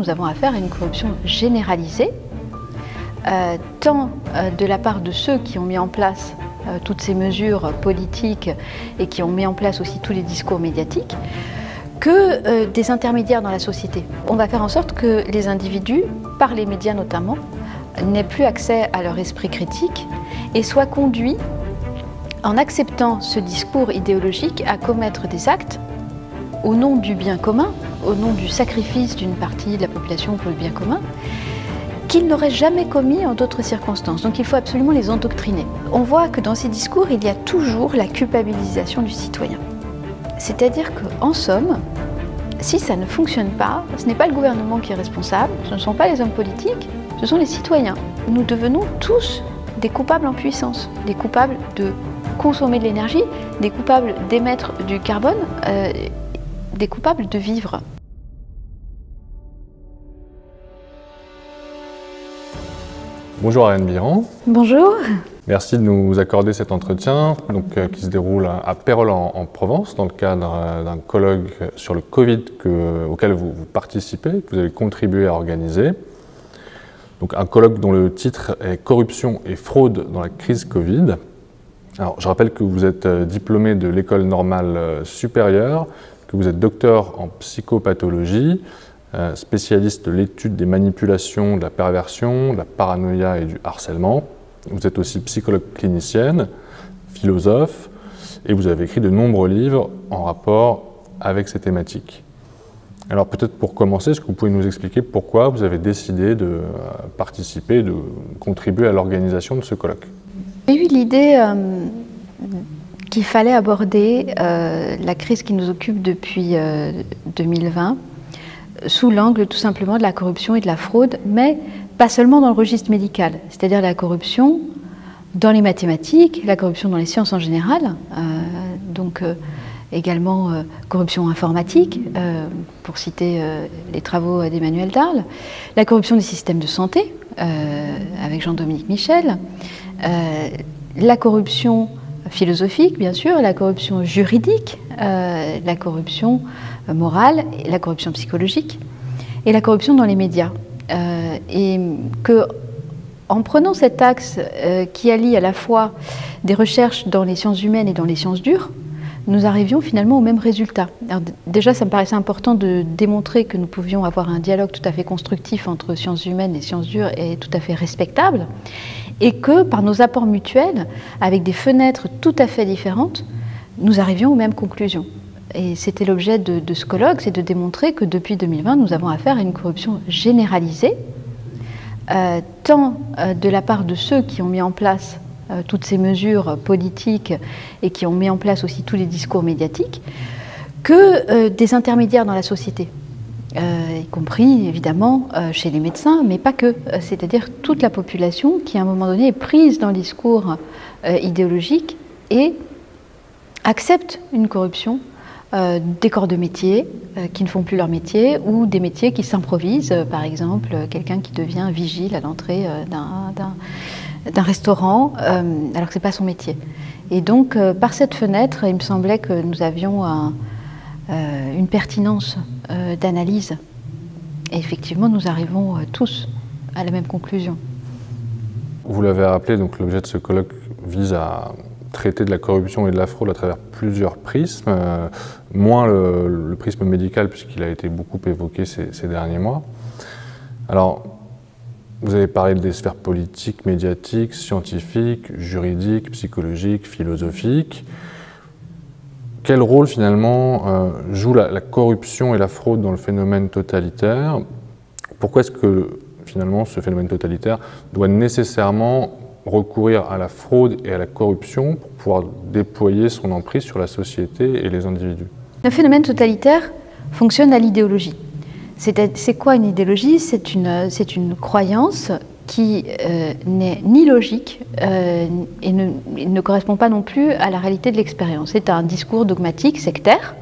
Nous avons affaire à une corruption généralisée, tant de la part de ceux qui ont mis en place toutes ces mesures politiques et qui ont mis en place aussi tous les discours médiatiques, que des intermédiaires dans la société. On va faire en sorte que les individus, par les médias notamment, n'aient plus accès à leur esprit critique et soient conduits, en acceptant ce discours idéologique, à commettre des actes au nom du bien commun, au nom du sacrifice d'une partie de la population pour le bien commun, qu'ils n'auraient jamais commis en d'autres circonstances. Donc il faut absolument les endoctriner. On voit que dans ces discours, il y a toujours la culpabilisation du citoyen. C'est-à-dire qu'en somme, si ça ne fonctionne pas, ce n'est pas le gouvernement qui est responsable, ce ne sont pas les hommes politiques, ce sont les citoyens. Nous devenons tous des coupables en puissance, des coupables de consommer de l'énergie, des coupables d'émettre du carbone, des coupables de vivre. Bonjour Ariane Biran. Bonjour. Merci de nous accorder cet entretien qui se déroule à Pérols en Provence dans le cadre d'un colloque sur le Covid auquel vous participez, que vous avez contribué à organiser. Donc un colloque dont le titre est « Corruption et fraude dans la crise Covid ». Alors, je rappelle que vous êtes diplômé de l'École normale supérieure, que vous êtes docteur en psychopathologie, spécialiste de l'étude des manipulations, de la perversion, de la paranoïa et du harcèlement. Vous êtes aussi psychologue clinicienne, philosophe, et vous avez écrit de nombreux livres en rapport avec ces thématiques. Alors peut-être pour commencer, est-ce que vous pouvez nous expliquer pourquoi vous avez décidé de participer, de contribuer à l'organisation de ce colloque? J'ai eu l'idée qu'il fallait aborder la crise qui nous occupe depuis 2020 sous l'angle tout simplement de la corruption et de la fraude, mais pas seulement dans le registre médical, c'est-à-dire la corruption dans les mathématiques, la corruption dans les sciences en général, également corruption informatique, pour citer les travaux d'Emmanuel Darle, la corruption des systèmes de santé, avec Jean-Dominique Michel, la corruption philosophique, bien sûr, la corruption juridique, la corruption morale, la corruption psychologique et la corruption dans les médias. Et que, en prenant cet axe qui allie à la fois des recherches dans les sciences humaines et dans les sciences dures, nous arrivions finalement au même résultat. Alors, déjà, ça me paraissait important de démontrer que nous pouvions avoir un dialogue tout à fait constructif entre sciences humaines et sciences dures et tout à fait respectable, et que par nos apports mutuels, avec des fenêtres tout à fait différentes, nous arrivions aux mêmes conclusions. Et c'était l'objet de ce colloque, c'est de démontrer que depuis 2020, nous avons affaire à une corruption généralisée, tant de la part de ceux qui ont mis en place toutes ces mesures politiques et qui ont mis en place aussi tous les discours médiatiques, que des intermédiaires dans la société, y compris évidemment chez les médecins, mais pas que, c'est-à-dire toute la population qui à un moment donné est prise dans le discours idéologique et accepte une corruption des corps de métier qui ne font plus leur métier ou des métiers qui s'improvisent, par exemple quelqu'un qui devient vigile à l'entrée d'un restaurant alors que ce n'est pas son métier. Et donc par cette fenêtre, il me semblait que nous avions une pertinence d'analyse. Et effectivement, nous arrivons tous à la même conclusion. Vous l'avez rappelé, donc l'objet de ce colloque vise à traiter de la corruption et de la fraude à travers plusieurs prismes, moins le prisme médical puisqu'il a été beaucoup évoqué ces derniers mois. Alors, vous avez parlé des sphères politiques, médiatiques, scientifiques, juridiques, psychologiques, philosophiques. Quel rôle finalement joue la corruption et la fraude dans le phénomène totalitaire? Pourquoi est-ce que finalement ce phénomène totalitaire doit nécessairement recourir à la fraude et à la corruption pour pouvoir déployer son emprise sur la société et les individus? Le phénomène totalitaire fonctionne à l'idéologie. C'est quoi une idéologie? C'est une croyance qui n'est ni logique et ne correspond pas non plus à la réalité de l'expérience. C'est un discours dogmatique, sectaire,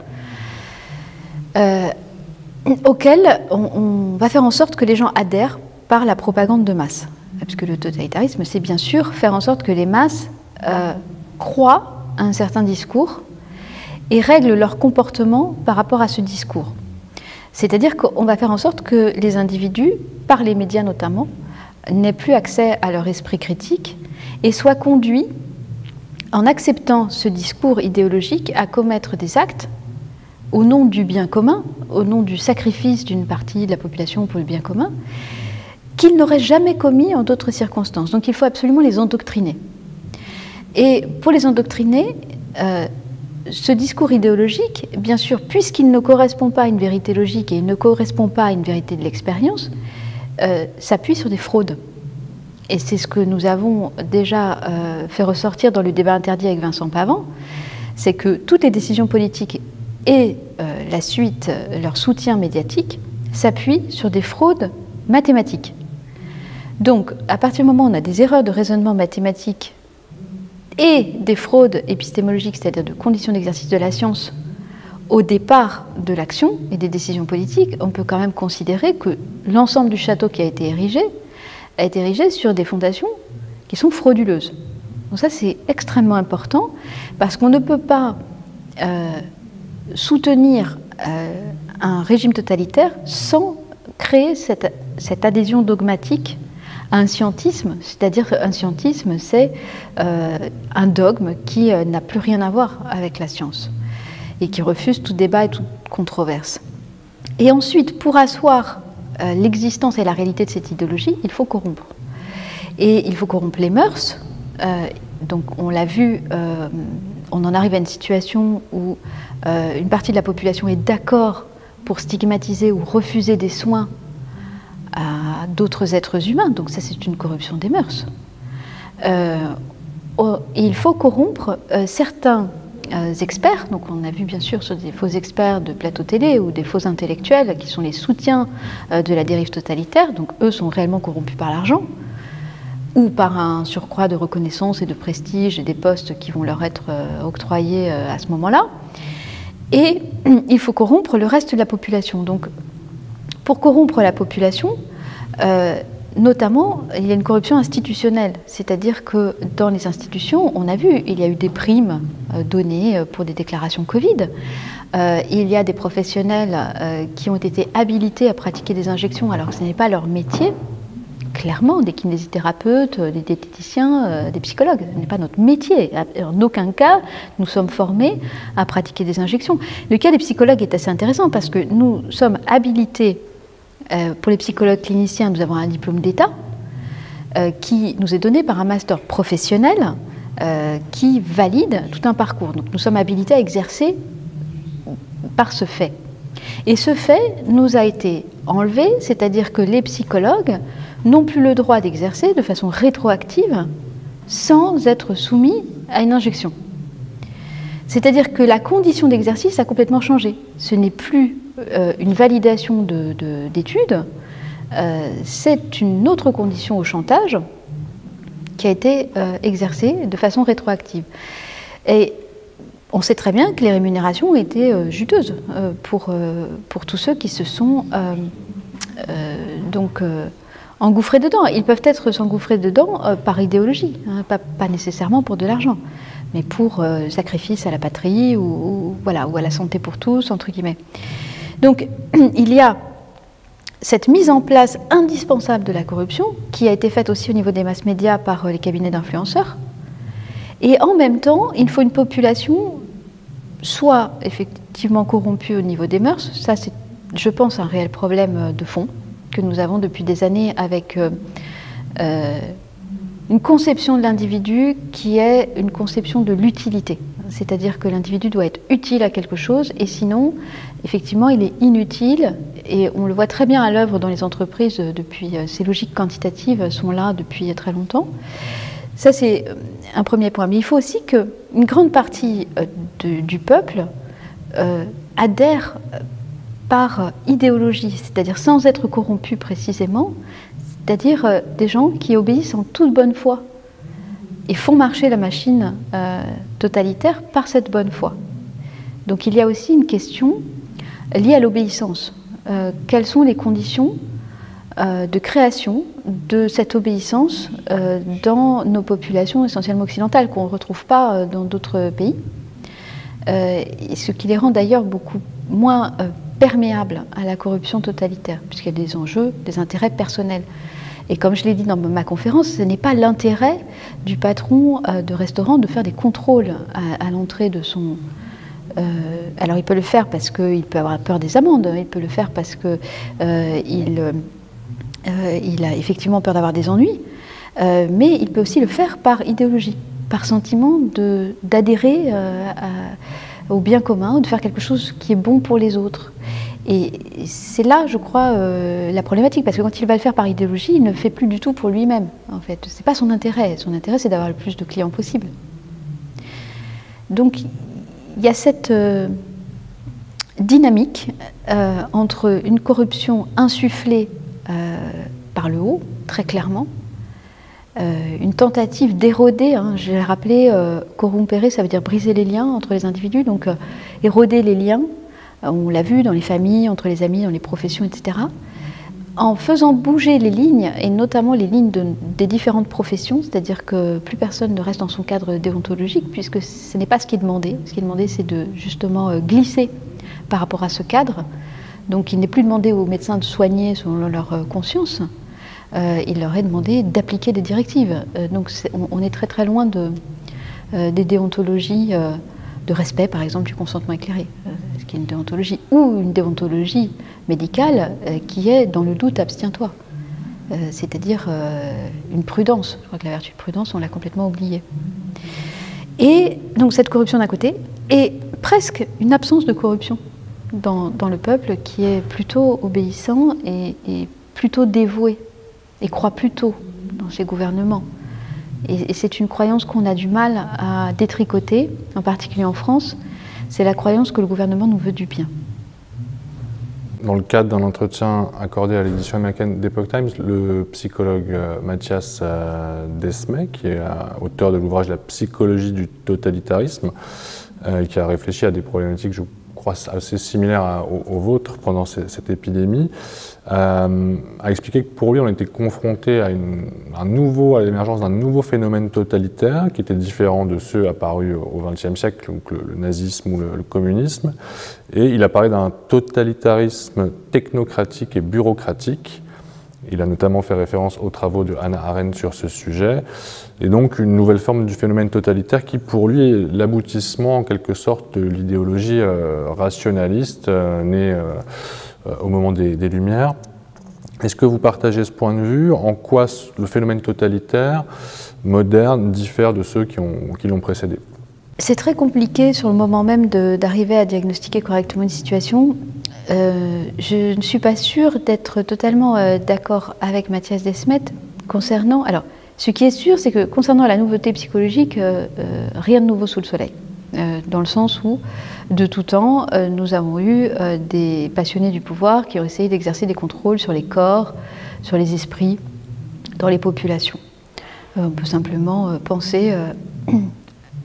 auquel on va faire en sorte que les gens adhèrent par la propagande de masse. Parce que le totalitarisme, c'est bien sûr faire en sorte que les masses croient à un certain discours et règlent leur comportement par rapport à ce discours. C'est-à-dire qu'on va faire en sorte que les individus, par les médias notamment, n'aient plus accès à leur esprit critique et soient conduits, en acceptant ce discours idéologique, à commettre des actes au nom du bien commun, au nom du sacrifice d'une partie de la population pour le bien commun, qu'ils n'auraient jamais commis en d'autres circonstances. Donc il faut absolument les endoctriner. Et pour les endoctriner, ce discours idéologique, bien sûr, puisqu'il ne correspond pas à une vérité logique et il ne correspond pas à une vérité de l'expérience, s'appuie sur des fraudes. Et c'est ce que nous avons déjà fait ressortir dans le débat interdit avec Vincent Pavant, c'est que toutes les décisions politiques et la suite, leur soutien médiatique, s'appuient sur des fraudes mathématiques. Donc, à partir du moment où on a des erreurs de raisonnement mathématiques et des fraudes épistémologiques, c'est-à-dire de conditions d'exercice de la science, au départ de l'action et des décisions politiques, on peut quand même considérer que l'ensemble du château qui a été érigé sur des fondations qui sont frauduleuses. Donc ça, c'est extrêmement important, parce qu'on ne peut pas soutenir un régime totalitaire sans créer cette adhésion dogmatique à un scientisme, c'est-à-dire un scientisme, c'est un dogme qui n'a plus rien à voir avec la science et qui refuse tout débat et toute controverse. Et ensuite, pour asseoir l'existence et la réalité de cette idéologie, il faut corrompre. Et il faut corrompre les mœurs. Donc on l'a vu, on en arrive à une situation où une partie de la population est d'accord pour stigmatiser ou refuser des soins à d'autres êtres humains. Donc ça, c'est une corruption des mœurs. Il faut corrompre certains experts. Donc on a vu bien sûr sur des faux experts de plateau télé ou des faux intellectuels qui sont les soutiens de la dérive totalitaire. Donc eux sont réellement corrompus par l'argent ou par un surcroît de reconnaissance et de prestige et des postes qui vont leur être octroyés à ce moment-là. Et il faut corrompre le reste de la population. Donc pour corrompre la population, notamment, il y a une corruption institutionnelle, c'est-à-dire que dans les institutions, on a vu, il y a eu des primes données pour des déclarations Covid, il y a des professionnels qui ont été habilités à pratiquer des injections alors que ce n'est pas leur métier, clairement, des kinésithérapeutes, des diététiciens, des psychologues, ce n'est pas notre métier. En aucun cas, nous sommes formés à pratiquer des injections. Le cas des psychologues est assez intéressant parce que nous sommes habilités. Pour les psychologues cliniciens, nous avons un diplôme d'État qui nous est donné par un master professionnel qui valide tout un parcours. Donc nous sommes habilités à exercer par ce fait. Et ce fait nous a été enlevé, c'est-à-dire que les psychologues n'ont plus le droit d'exercer de façon rétroactive sans être soumis à une injection. C'est-à-dire que la condition d'exercice a complètement changé. Ce n'est plus une validation d'études, c'est une autre condition au chantage qui a été exercée de façon rétroactive. Et on sait très bien que les rémunérations ont été juteuses pour tous ceux qui se sont engouffrés dedans. Ils peuvent être s'engouffrer dedans par idéologie, hein, pas nécessairement pour de l'argent, mais pour sacrifice à la patrie ou à la santé pour tous, entre guillemets. Donc, il y a cette mise en place indispensable de la corruption, qui a été faite aussi au niveau des masses médias par les cabinets d'influenceurs. Et en même temps, il faut une population soit effectivement corrompue au niveau des mœurs, ça c'est, je pense, un réel problème de fond que nous avons depuis des années avec une conception de l'individu qui est une conception de l'utilité. C'est-à-dire que l'individu doit être utile à quelque chose et sinon, effectivement, il est inutile. Et on le voit très bien à l'œuvre dans les entreprises depuis, ces logiques quantitatives sont là depuis très longtemps. Ça, c'est un premier point. Mais il faut aussi qu'une grande partie du peuple adhère par idéologie, c'est-à-dire sans être corrompu précisément, c'est-à-dire des gens qui obéissent en toute bonne foi et font marcher la machine totalitaire par cette bonne foi. Donc il y a aussi une question liée à l'obéissance. Quelles sont les conditions de création de cette obéissance dans nos populations essentiellement occidentales, qu'on ne retrouve pas dans d'autres pays, et ce qui les rend d'ailleurs beaucoup moins perméable à la corruption totalitaire, puisqu'il y a des enjeux, des intérêts personnels. Et comme je l'ai dit dans ma conférence, ce n'est pas l'intérêt du patron de restaurant de faire des contrôles à l'entrée de son... alors il peut le faire parce qu'il peut avoir peur des amendes, il peut le faire parce qu'il a effectivement peur d'avoir des ennuis, mais il peut aussi le faire par idéologie, par sentiment d'adhérer au bien commun, de faire quelque chose qui est bon pour les autres. Et c'est là, je crois, la problématique, parce que quand il va le faire par idéologie, il ne le fait plus du tout pour lui-même, en fait. C'est pas son intérêt. Son intérêt, c'est d'avoir le plus de clients possible. Donc, il y a cette dynamique entre une corruption insufflée par le haut, très clairement, une tentative d'éroder, hein, je l'ai rappelé, corrompere, ça veut dire briser les liens entre les individus, donc éroder les liens. On l'a vu dans les familles, entre les amis, dans les professions, etc. En faisant bouger les lignes, et notamment les lignes des différentes professions, c'est-à-dire que plus personne ne reste dans son cadre déontologique, puisque ce n'est pas ce qui est demandé. Ce qui est demandé, c'est de justement glisser par rapport à ce cadre. Donc il n'est plus demandé aux médecins de soigner selon leur conscience, il leur est demandé d'appliquer des directives. Donc on est très très loin des déontologies de respect, par exemple, du consentement éclairé, ce qui est une déontologie, ou une déontologie médicale qui est dans le doute abstiens-toi, c'est-à-dire une prudence. Je crois que la vertu de prudence, on l'a complètement oubliée. Et donc cette corruption d'un côté, et presque une absence de corruption dans le peuple qui est plutôt obéissant et plutôt dévoué, et croit plutôt dans ses gouvernements. Et c'est une croyance qu'on a du mal à détricoter, en particulier en France, c'est la croyance que le gouvernement nous veut du bien. Dans le cadre d'un entretien accordé à l'édition américaine d'Epoch Times, le psychologue Mathias Desmet, qui est auteur de l'ouvrage « La psychologie du totalitarisme », qui a réfléchi à des problématiques, je crois, assez similaires aux vôtres pendant cette épidémie, a expliqué que pour lui, on était confronté à l'émergence d'un nouveau phénomène totalitaire qui était différent de ceux apparus au XXe siècle, donc le nazisme ou le communisme. Et il a parlé d'un totalitarisme technocratique et bureaucratique. Il a notamment fait référence aux travaux de Hannah Arendt sur ce sujet. Et donc une nouvelle forme du phénomène totalitaire qui, pour lui, est l'aboutissement en quelque sorte de l'idéologie rationaliste née au moment des Lumières. Est-ce que vous partagez ce point de vue? En quoi le phénomène totalitaire moderne diffère de ceux qui l'ont précédé? C'est très compliqué sur le moment même d'arriver à diagnostiquer correctement une situation. Je ne suis pas sûre d'être totalement d'accord avec Mathias Desmet concernant... Alors, ce qui est sûr, c'est que concernant la nouveauté psychologique, rien de nouveau sous le soleil. Dans le sens où, de tout temps, nous avons eu des passionnés du pouvoir qui ont essayé d'exercer des contrôles sur les corps, sur les esprits, dans les populations. On peut simplement penser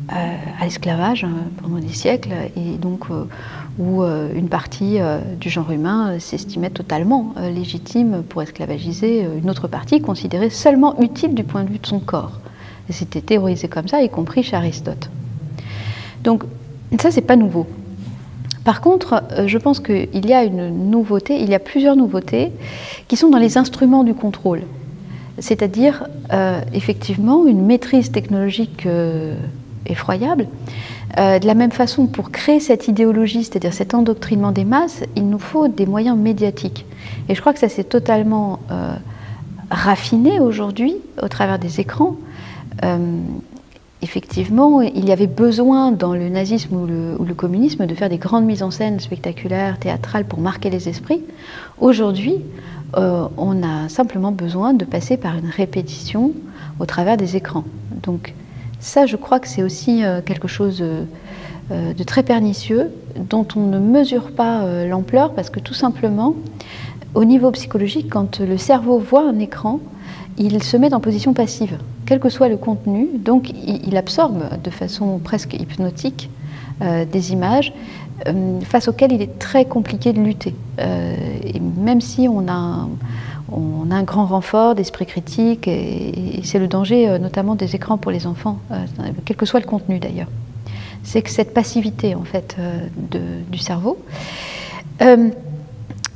à l'esclavage pendant des siècles, et donc où une partie du genre humain s'estimait totalement légitime pour esclavagiser une autre partie considérée seulement utile du point de vue de son corps. Et c'était théorisé comme ça, y compris chez Aristote. Donc ça, c'est pas nouveau. Par contre, je pense qu'il y a une nouveauté, il y a plusieurs nouveautés qui sont dans les instruments du contrôle. C'est-à-dire, effectivement, une maîtrise technologique effroyable. De la même façon, pour créer cette idéologie, c'est-à-dire cet endoctrinement des masses, il nous faut des moyens médiatiques. Et je crois que ça s'est totalement raffiné aujourd'hui au travers des écrans. Effectivement, il y avait besoin dans le nazisme ou le communisme de faire des grandes mises en scène spectaculaires, théâtrales pour marquer les esprits. Aujourd'hui, on a simplement besoin de passer par une répétition au travers des écrans. Donc ça, je crois que c'est aussi quelque chose de très pernicieux, dont on ne mesure pas l'ampleur, parce que tout simplement, au niveau psychologique, quand le cerveau voit un écran, il se met en position passive, quel que soit le contenu, donc il absorbe de façon presque hypnotique des images face auxquelles il est très compliqué de lutter. Et même si on a un grand renfort d'esprit critique, et c'est le danger notamment des écrans pour les enfants, quel que soit le contenu d'ailleurs, c'est que cette passivité en fait du cerveau.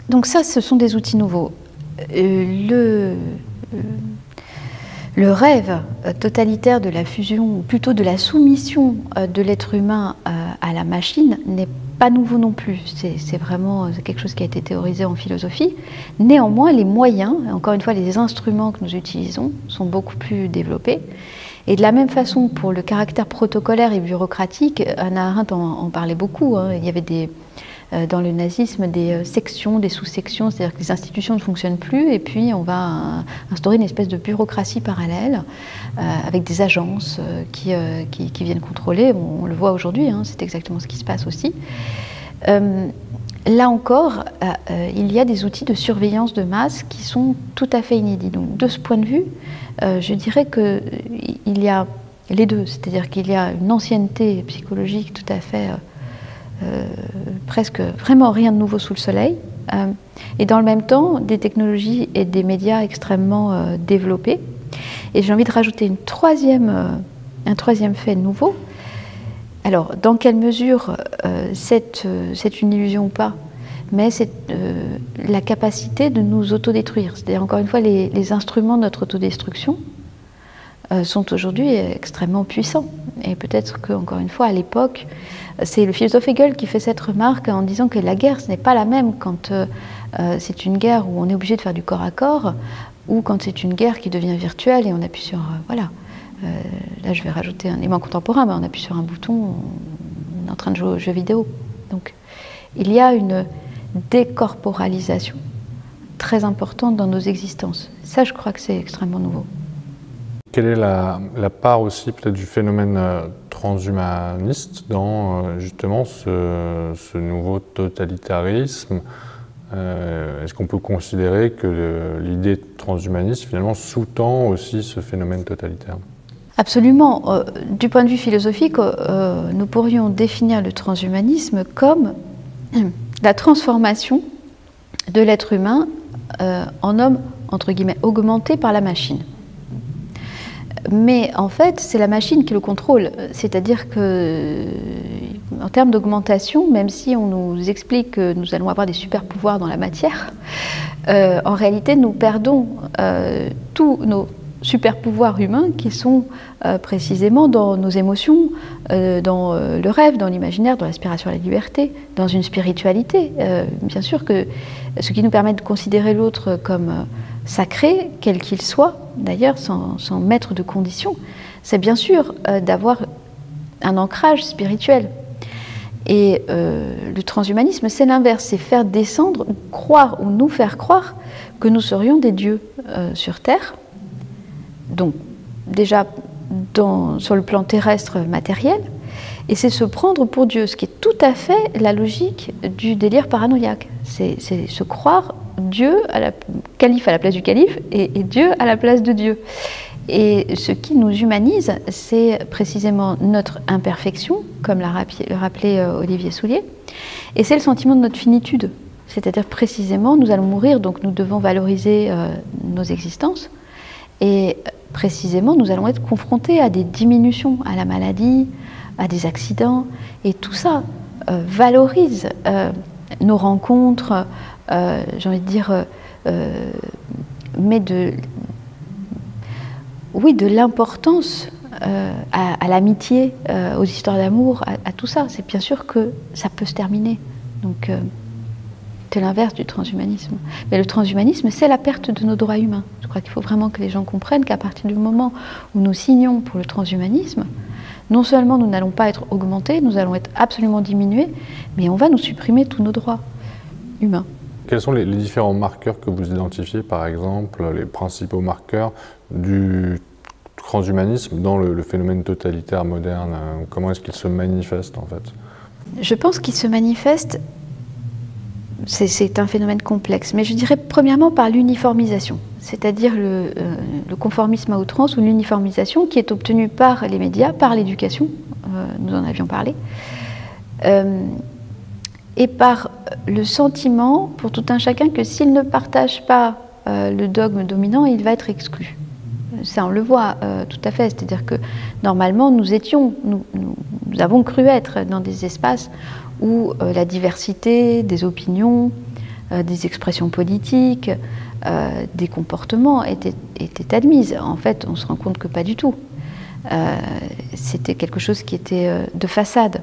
Donc ça, ce sont des outils nouveaux. Le rêve totalitaire de la fusion, ou plutôt de la soumission de l'être humain à la machine, n'est pas nouveau non plus. C'est vraiment quelque chose qui a été théorisé en philosophie. Néanmoins, les moyens, encore une fois, les instruments que nous utilisons sont beaucoup plus développés. Et de la même façon, pour le caractère protocolaire et bureaucratique, Hannah Arendt en parlait beaucoup. Il y avait dans le nazisme des sections, des sous-sections, c'est-à-dire que les institutions ne fonctionnent plus et puis on va instaurer une espèce de bureaucratie parallèle avec des agences qui viennent contrôler. Bon, on le voit aujourd'hui, c'est exactement ce qui se passe aussi. Là encore, il y a des outils de surveillance de masse qui sont tout à fait inédits. Donc de ce point de vue, je dirais qu'il y a les deux, c'est-à-dire qu'il y a une ancienneté psychologique tout à fait presque vraiment rien de nouveau sous le soleil, et dans le même temps des technologies et des médias extrêmement développés. Et j'ai envie de rajouter un troisième fait nouveau. Alors, dans quelle mesure c'est une illusion ou pas, mais c'est la capacité de nous autodétruire. C'est-à-dire, encore une fois, les instruments de notre autodestruction sont aujourd'hui extrêmement puissants. Et peut-être qu'encore une fois, à l'époque, c'est le philosophe Hegel qui fait cette remarque en disant que la guerre, ce n'est pas la même quand c'est une guerre où on est obligé de faire du corps à corps, ou quand c'est une guerre qui devient virtuelle et on appuie sur... voilà. Là, je vais rajouter un élément contemporain, mais on appuie sur un bouton, on est en train de jouer aux jeux vidéo. Donc, il y a une décorporalisation très importante dans nos existences. Ça, je crois que c'est extrêmement nouveau. Quelle est la part aussi peut-être du phénomène transhumaniste dans justement ce nouveau totalitarisme? Est-ce qu'on peut considérer que l'idée transhumaniste finalement sous-tend aussi ce phénomène totalitaire? Absolument. Du point de vue philosophique, nous pourrions définir le transhumanisme comme la transformation de l'être humain en homme, entre guillemets, augmenté par la machine. Mais en fait, c'est la machine qui le contrôle. C'est-à-dire que, en termes d'augmentation, même si on nous explique que nous allons avoir des super pouvoirs dans la matière, en réalité, nous perdons tous nos super pouvoirs humains qui sont précisément dans nos émotions, dans le rêve, dans l'imaginaire, dans l'aspiration à la liberté, dans une spiritualité. Bien sûr que ce qui nous permet de considérer l'autre comme sacré, quel qu'il soit, d'ailleurs sans mettre de conditions, c'est bien sûr d'avoir un ancrage spirituel. Et le transhumanisme, c'est l'inverse, c'est faire descendre, croire ou nous faire croire que nous serions des dieux sur Terre. Donc déjà sur le plan terrestre matériel, et c'est se prendre pour Dieu, ce qui est tout à fait la logique du délire paranoïaque. C'est se croire Dieu, calife à la place du calife, et Dieu à la place de Dieu. Et ce qui nous humanise, c'est précisément notre imperfection, comme le rappelait Olivier Soulier, et c'est le sentiment de notre finitude. C'est-à-dire précisément, nous allons mourir, donc nous devons valoriser nos existences, et précisément, nous allons être confrontés à des diminutions, à la maladie, à des accidents, et tout ça valorise nos rencontres, j'ai envie de dire, met de l'importance à l'amitié, aux histoires d'amour, à tout ça. C'est bien sûr que ça peut se terminer. Donc, c'est l'inverse du transhumanisme. Mais le transhumanisme, c'est la perte de nos droits humains. Je crois qu'il faut vraiment que les gens comprennent qu'à partir du moment où nous signons pour le transhumanisme, non seulement nous n'allons pas être augmentés, nous allons être absolument diminués, mais on va nous supprimer tous nos droits humains. Quels sont les différents marqueurs que vous identifiez, par exemple, les principaux marqueurs du transhumanisme dans le phénomène totalitaire moderne? Comment est-ce qu'il se manifeste, en fait? Je pense qu'il se manifeste, c'est un phénomène complexe, mais je dirais premièrement par l'uniformisation, c'est-à-dire le conformisme à outrance ou l'uniformisation qui est obtenue par les médias, par l'éducation, nous en avions parlé, et par le sentiment pour tout un chacun que s'il ne partage pas le dogme dominant, il va être exclu. Ça, on le voit tout à fait, c'est-à-dire que normalement, nous avons cru être dans des espaces où la diversité des opinions, des expressions politiques, des comportements était admise. En fait, on se rend compte que pas du tout. C'était quelque chose qui était de façade.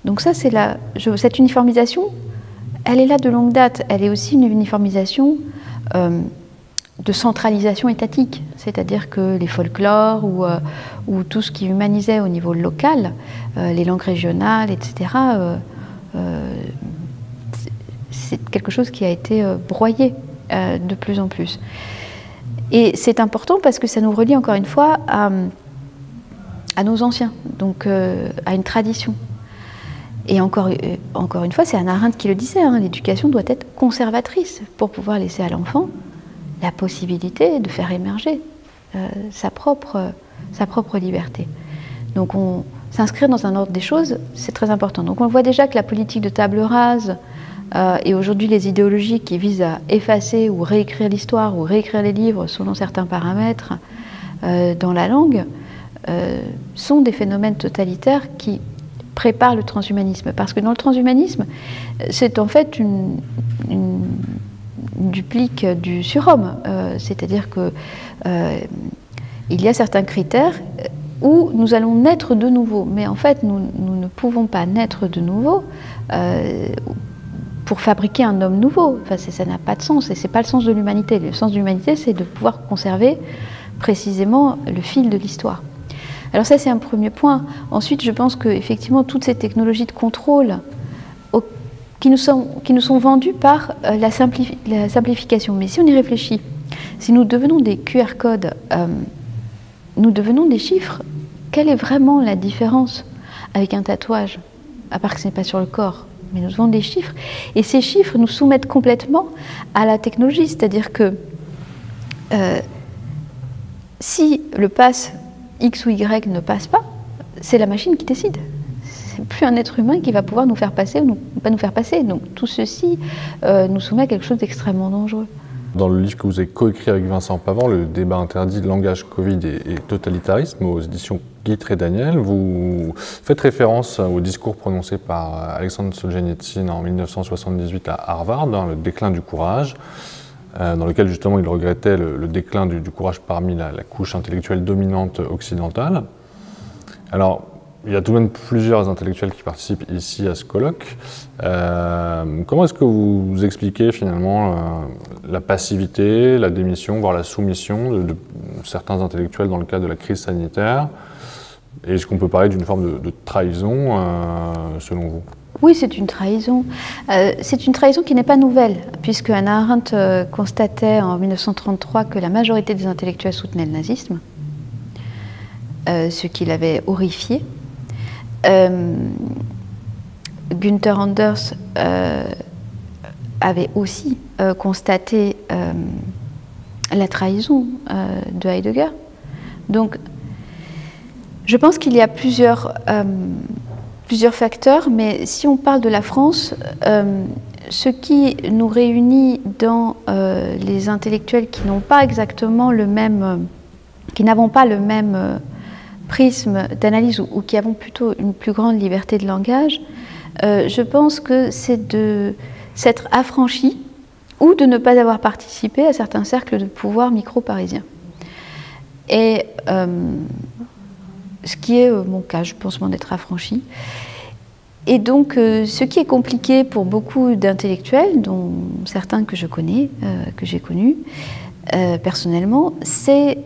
Donc ça, cette uniformisation, elle est là de longue date. Elle est aussi une uniformisation de centralisation étatique, c'est-à-dire que les folklores ou tout ce qui humanisait au niveau local, les langues régionales, etc., c'est quelque chose qui a été broyé de plus en plus. Et c'est important parce que ça nous relie encore une fois à nos anciens, donc à une tradition. Et encore une fois, c'est Hannah Arendt qui le disait, hein, l'éducation doit être conservatrice pour pouvoir laisser à l'enfant la possibilité de faire émerger sa propre liberté. Donc s'inscrire dans un ordre des choses, c'est très important. Donc on voit déjà que la politique de table rase et aujourd'hui les idéologies qui visent à effacer ou réécrire l'histoire ou réécrire les livres selon certains paramètres dans la langue sont des phénomènes totalitaires qui préparent le transhumanisme. Parce que dans le transhumanisme, c'est en fait une duplique du surhomme, c'est-à-dire que il y a certains critères où nous allons naître de nouveau, mais en fait nous ne pouvons pas naître de nouveau pour fabriquer un homme nouveau. Enfin, ça n'a pas de sens et c'est pas le sens de l'humanité. Le sens de l'humanité, c'est de pouvoir conserver précisément le fil de l'histoire. Alors ça, c'est un premier point. Ensuite, je pense qu'effectivement, toutes ces technologies de contrôle qui nous sont vendues par la simplification. Mais si on y réfléchit, si nous devenons des QR codes, nous devenons des chiffres, quelle est vraiment la différence avec un tatouage, à part que ce n'est pas sur le corps, mais nous devenons des chiffres. Et ces chiffres nous soumettent complètement à la technologie, c'est-à-dire que si le pass X ou Y ne passe pas, c'est la machine qui décide. C'est plus un être humain qui va pouvoir nous faire passer ou pas nous faire passer. Donc tout ceci nous soumet à quelque chose d'extrêmement dangereux. Dans le livre que vous avez coécrit avec Vincent Pavant, Le débat interdit, langage Covid et totalitarisme, aux éditions Guitry et Daniel, vous faites référence au discours prononcé par Alexandre Solzhenitsyn en 1978 à Harvard, dans Le déclin du courage, dans lequel justement il regrettait le déclin du courage parmi la couche intellectuelle dominante occidentale. Alors, il y a tout de même plusieurs intellectuels qui participent ici à ce colloque. Comment est-ce que vous expliquez finalement la passivité, la démission, voire la soumission de certains intellectuels dans le cadre de la crise sanitaire? Et est-ce qu'on peut parler d'une forme de trahison selon vous? Oui, c'est une trahison. C'est une trahison qui n'est pas nouvelle, puisque Hannah Arendt constatait en 1933 que la majorité des intellectuels soutenaient le nazisme, ce qui l'avait horrifié. Günther Anders avait aussi constaté la trahison de Heidegger. Donc, je pense qu'il y a plusieurs facteurs, mais si on parle de la France, ce qui nous réunit dans les intellectuels qui n'ont pas exactement le même, qui n'avons pas le même prisme d'analyse ou qui avons plutôt une plus grande liberté de langage, je pense que c'est de s'être affranchi ou de ne pas avoir participé à certains cercles de pouvoir micro-parisiens. Et ce qui est mon cas, je pense m'en être affranchi. Et donc, ce qui est compliqué pour beaucoup d'intellectuels, dont certains que je connais, que j'ai connus personnellement, c'est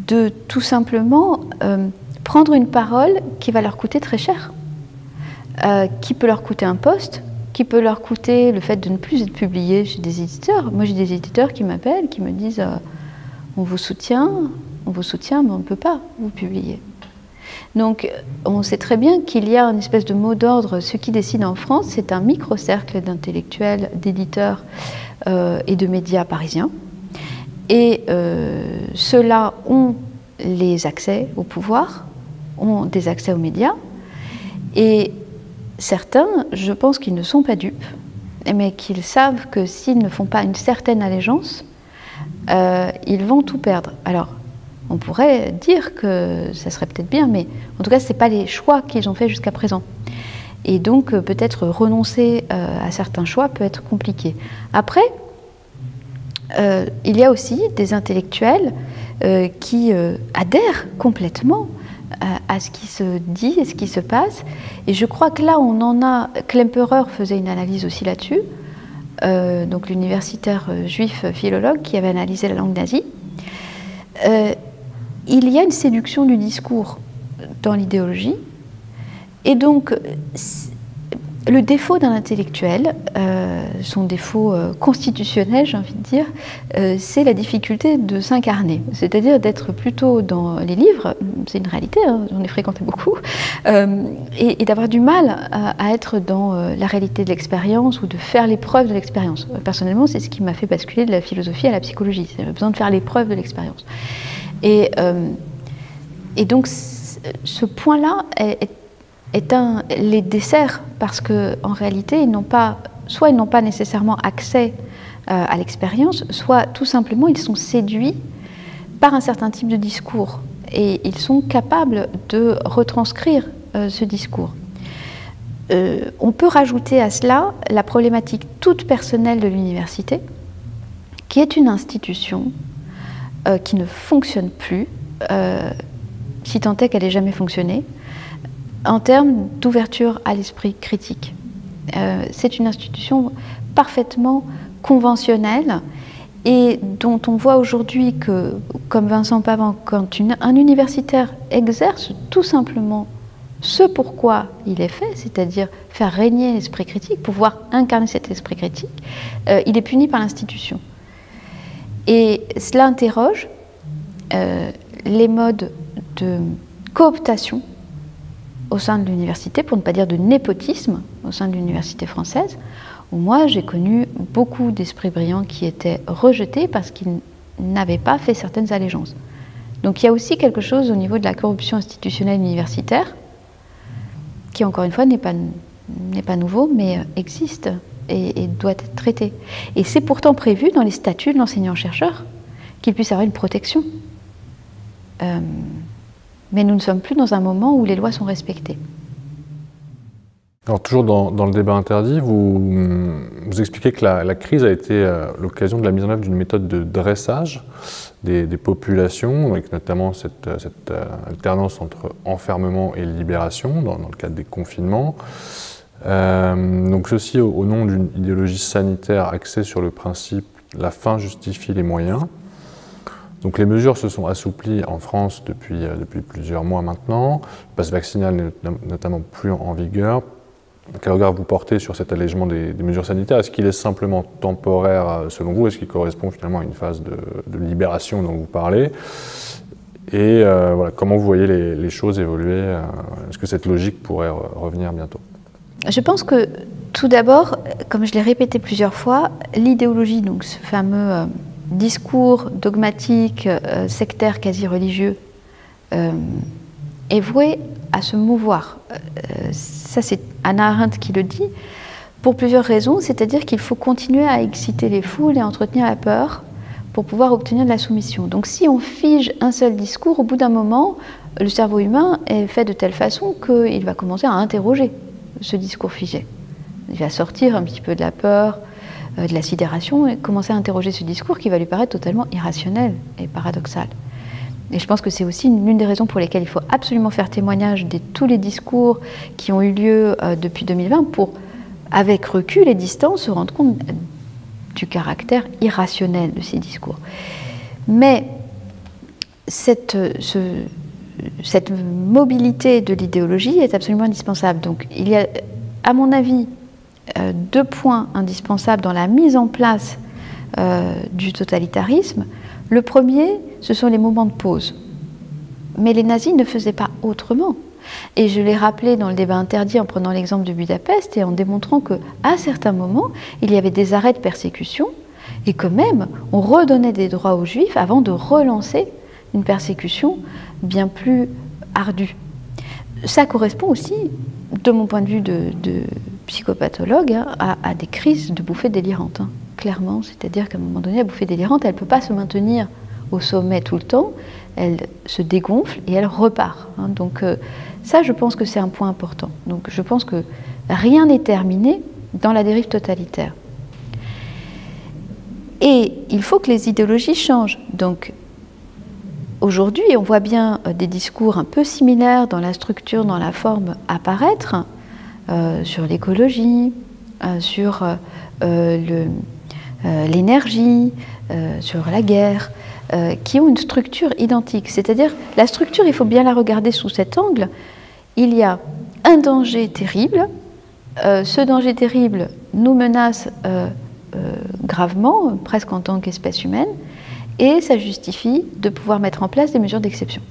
de tout simplement prendre une parole qui va leur coûter très cher, qui peut leur coûter un poste, qui peut leur coûter le fait de ne plus être publié chez des éditeurs. Moi, j'ai des éditeurs qui m'appellent, qui me disent on vous soutient, mais on ne peut pas vous publier. Donc, on sait très bien qu'il y a une espèce de mot d'ordre. Ce qui décide en France, c'est un micro-cercle d'intellectuels, d'éditeurs et de médias parisiens. Et ceux-là ont les accès au pouvoir, ont des accès aux médias. Et certains, je pense qu'ils ne sont pas dupes, mais qu'ils savent que s'ils ne font pas une certaine allégeance, ils vont tout perdre. Alors, on pourrait dire que ça serait peut-être bien, mais en tout cas, ce n'est pas les choix qu'ils ont faits jusqu'à présent. Et donc peut-être renoncer à certains choix peut être compliqué. Après, il y a aussi des intellectuels qui adhèrent complètement à ce qui se dit et ce qui se passe. Et je crois que là, on en a... Klemperer faisait une analyse aussi là-dessus, donc l'universitaire juif philologue qui avait analysé la langue nazie. Il y a une séduction du discours dans l'idéologie. Et donc, le défaut d'un intellectuel, son défaut constitutionnel, j'ai envie de dire, c'est la difficulté de s'incarner, c'est-à-dire d'être plutôt dans les livres, c'est une réalité, hein, j'en ai fréquenté beaucoup, et d'avoir du mal à être dans la réalité de l'expérience ou de faire l'épreuve de l'expérience. Personnellement, c'est ce qui m'a fait basculer de la philosophie à la psychologie, j'avais besoin de faire l'épreuve de l'expérience. Et donc, ce point-là les dessert parce qu'en réalité, soit ils n'ont pas nécessairement accès à l'expérience, soit tout simplement ils sont séduits par un certain type de discours et ils sont capables de retranscrire ce discours. On peut rajouter à cela la problématique toute personnelle de l'université, qui est une institution qui ne fonctionne plus, si tant est qu'elle ait jamais fonctionné, en termes d'ouverture à l'esprit critique. C'est une institution parfaitement conventionnelle et dont on voit aujourd'hui que, comme Vincent Pavant, quand un universitaire exerce tout simplement ce pourquoi il est fait, c'est-à-dire faire régner l'esprit critique, pouvoir incarner cet esprit critique, il est puni par l'institution. Et cela interroge les modes de cooptation au sein de l'université, pour ne pas dire de népotisme au sein de l'université française, où moi j'ai connu beaucoup d'esprits brillants qui étaient rejetés parce qu'ils n'avaient pas fait certaines allégeances. Donc il y a aussi quelque chose au niveau de la corruption institutionnelle universitaire, qui encore une fois n'est pas nouveau, mais existe et doit être traité. Et c'est pourtant prévu dans les statuts de l'enseignant-chercheur qu'il puisse avoir une protection. Mais nous ne sommes plus dans un moment où les lois sont respectées. Alors toujours dans le débat interdit, vous expliquez que la crise a été l'occasion de la mise en œuvre d'une méthode de dressage des populations, avec notamment cette alternance entre enfermement et libération dans le cadre des confinements. Donc ceci au nom d'une idéologie sanitaire axée sur le principe « la fin justifie les moyens ». Donc les mesures se sont assouplies en France depuis plusieurs mois maintenant. Le pass vaccinal n'est notamment plus en vigueur. Quel regard vous portez sur cet allègement des mesures sanitaires? Est-ce qu'il est simplement temporaire selon vous? Est-ce qu'il correspond finalement à une phase de libération dont vous parlez? Et voilà, comment vous voyez les choses évoluer? Est-ce que cette logique pourrait revenir bientôt? Je pense que tout d'abord, comme je l'ai répété plusieurs fois, l'idéologie, donc ce fameux discours dogmatique, sectaire, quasi religieux, est voué à se mouvoir. Ça, c'est Hannah Arendt qui le dit, pour plusieurs raisons, c'est-à-dire qu'il faut continuer à exciter les foules et à entretenir la peur pour pouvoir obtenir de la soumission. Donc si on fige un seul discours, au bout d'un moment, le cerveau humain est fait de telle façon qu'il va commencer à interroger ce discours figé. Il va sortir un petit peu de la peur, de la sidération et commencer à interroger ce discours qui va lui paraître totalement irrationnel et paradoxal. Et je pense que c'est aussi l'une des raisons pour lesquelles il faut absolument faire témoignage de tous les discours qui ont eu lieu depuis 2020 pour, avec recul et distance, se rendre compte du caractère irrationnel de ces discours. Mais cette mobilité de l'idéologie est absolument indispensable. Donc il y a, à mon avis, deux points indispensables dans la mise en place du totalitarisme. Le premier, ce sont les moments de pause. Mais les nazis ne faisaient pas autrement. Et je l'ai rappelé dans le débat interdit en prenant l'exemple de Budapest et en démontrant qu'à certains moments, il y avait des arrêts de persécution et que même on redonnait des droits aux Juifs avant de relancer une persécution bien plus ardue. Ça correspond aussi, de mon point de vue de psychopathologue, à des crises de bouffées délirantes. Clairement, c'est-à-dire qu'à un moment donné, la bouffée délirante, elle ne peut pas se maintenir au sommet tout le temps, elle se dégonfle et elle repart. Donc ça, je pense que c'est un point important. Donc je pense que rien n'est terminé dans la dérive totalitaire. Et il faut que les idéologies changent. Donc, aujourd'hui, on voit bien des discours un peu similaires dans la structure, dans la forme apparaître, sur l'écologie, sur l'énergie, sur la guerre, qui ont une structure identique. C'est-à-dire, la structure, il faut bien la regarder sous cet angle. Il y a un danger terrible. Ce danger terrible nous menace gravement, presque en tant qu'espèce humaine, et ça justifie de pouvoir mettre en place des mesures d'exception,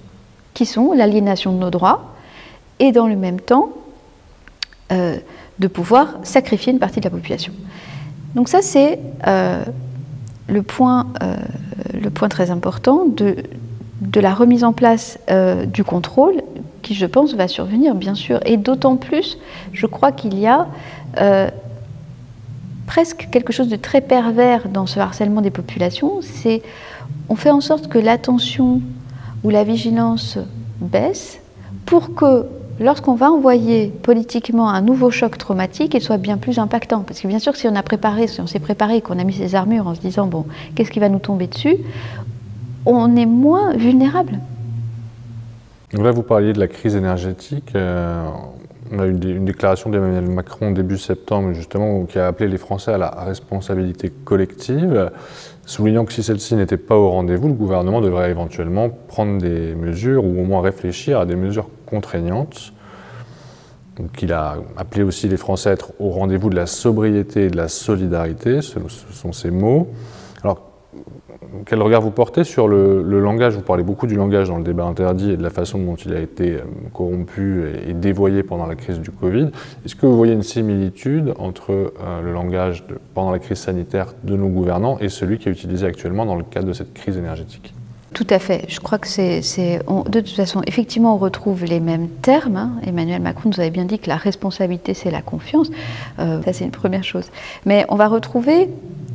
qui sont l'aliénation de nos droits, et dans le même temps, de pouvoir sacrifier une partie de la population. Donc ça, c'est le point très important de la remise en place du contrôle, qui, je pense, va survenir, bien sûr. Et d'autant plus, je crois qu'il y a presque quelque chose de très pervers dans ce harcèlement des populations. C'est on fait en sorte que l'attention ou la vigilance baisse pour que, lorsqu'on va envoyer politiquement un nouveau choc traumatique, il soit bien plus impactant. Parce que bien sûr, si on s'est préparé, qu'on a mis ses armures en se disant, bon, qu'est-ce qui va nous tomber dessus, on est moins vulnérable. Là, vous parliez de la crise énergétique. On a eu une déclaration d'Emmanuel Macron début septembre, justement, qui a appelé les Français à la responsabilité collective, soulignant que si celle-ci n'était pas au rendez-vous, le gouvernement devrait éventuellement prendre des mesures, ou au moins réfléchir à des mesures contraignantes. Donc, il a appelé aussi les Français à être au rendez-vous de la sobriété et de la solidarité, ce sont ces mots. Alors, quel regard vous portez sur le langage? Vous parlez beaucoup du langage dans le débat interdit et de la façon dont il a été corrompu et dévoyé pendant la crise du Covid. Est-ce que vous voyez une similitude entre le langage pendant la crise sanitaire de nos gouvernants et celui qui est utilisé actuellement dans le cadre de cette crise énergétique? Tout à fait. Je crois que de toute façon, effectivement, on retrouve les mêmes termes. Hein. Emmanuel Macron nous avait bien dit que la responsabilité, c'est la confiance. Ça, c'est une première chose. Mais on va retrouver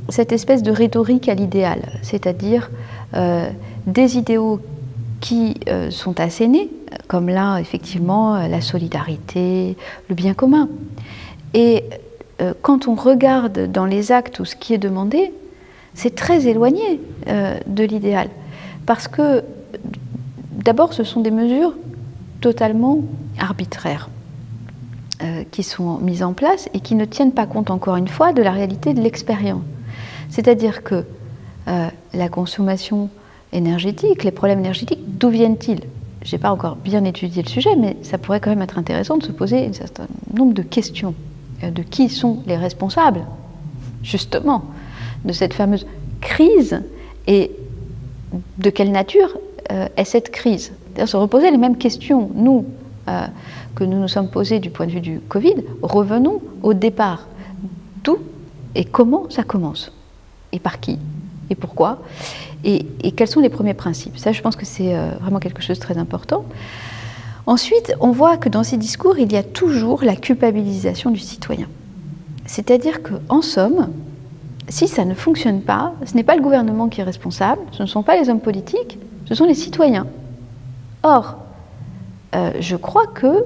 cette espèce de rhétorique à l'idéal, c'est-à-dire des idéaux qui sont assénés, comme là, effectivement, la solidarité, le bien commun. Et quand on regarde dans les actes tout ce qui est demandé, c'est très éloigné de l'idéal. Parce que, d'abord, ce sont des mesures totalement arbitraires qui sont mises en place et qui ne tiennent pas compte, encore une fois, de la réalité de l'expérience. C'est-à-dire que la consommation énergétique, les problèmes énergétiques, d'où viennent-ils? Je n'ai pas encore bien étudié le sujet, mais ça pourrait quand même être intéressant de se poser un certain nombre de questions. De qui sont les responsables, justement, de cette fameuse crise et de quelle nature est cette crise? C'est-à-dire se reposer les mêmes questions, nous, que nous nous sommes posés du point de vue du Covid, revenons au départ. D'où et comment ça commence? Et par qui? Et pourquoi? Et quels sont les premiers principes? Ça, je pense que c'est vraiment quelque chose de très important. Ensuite, on voit que dans ces discours, il y a toujours la culpabilisation du citoyen. C'est-à-dire qu'en somme, si ça ne fonctionne pas, ce n'est pas le gouvernement qui est responsable, ce ne sont pas les hommes politiques, ce sont les citoyens. Or, je crois que,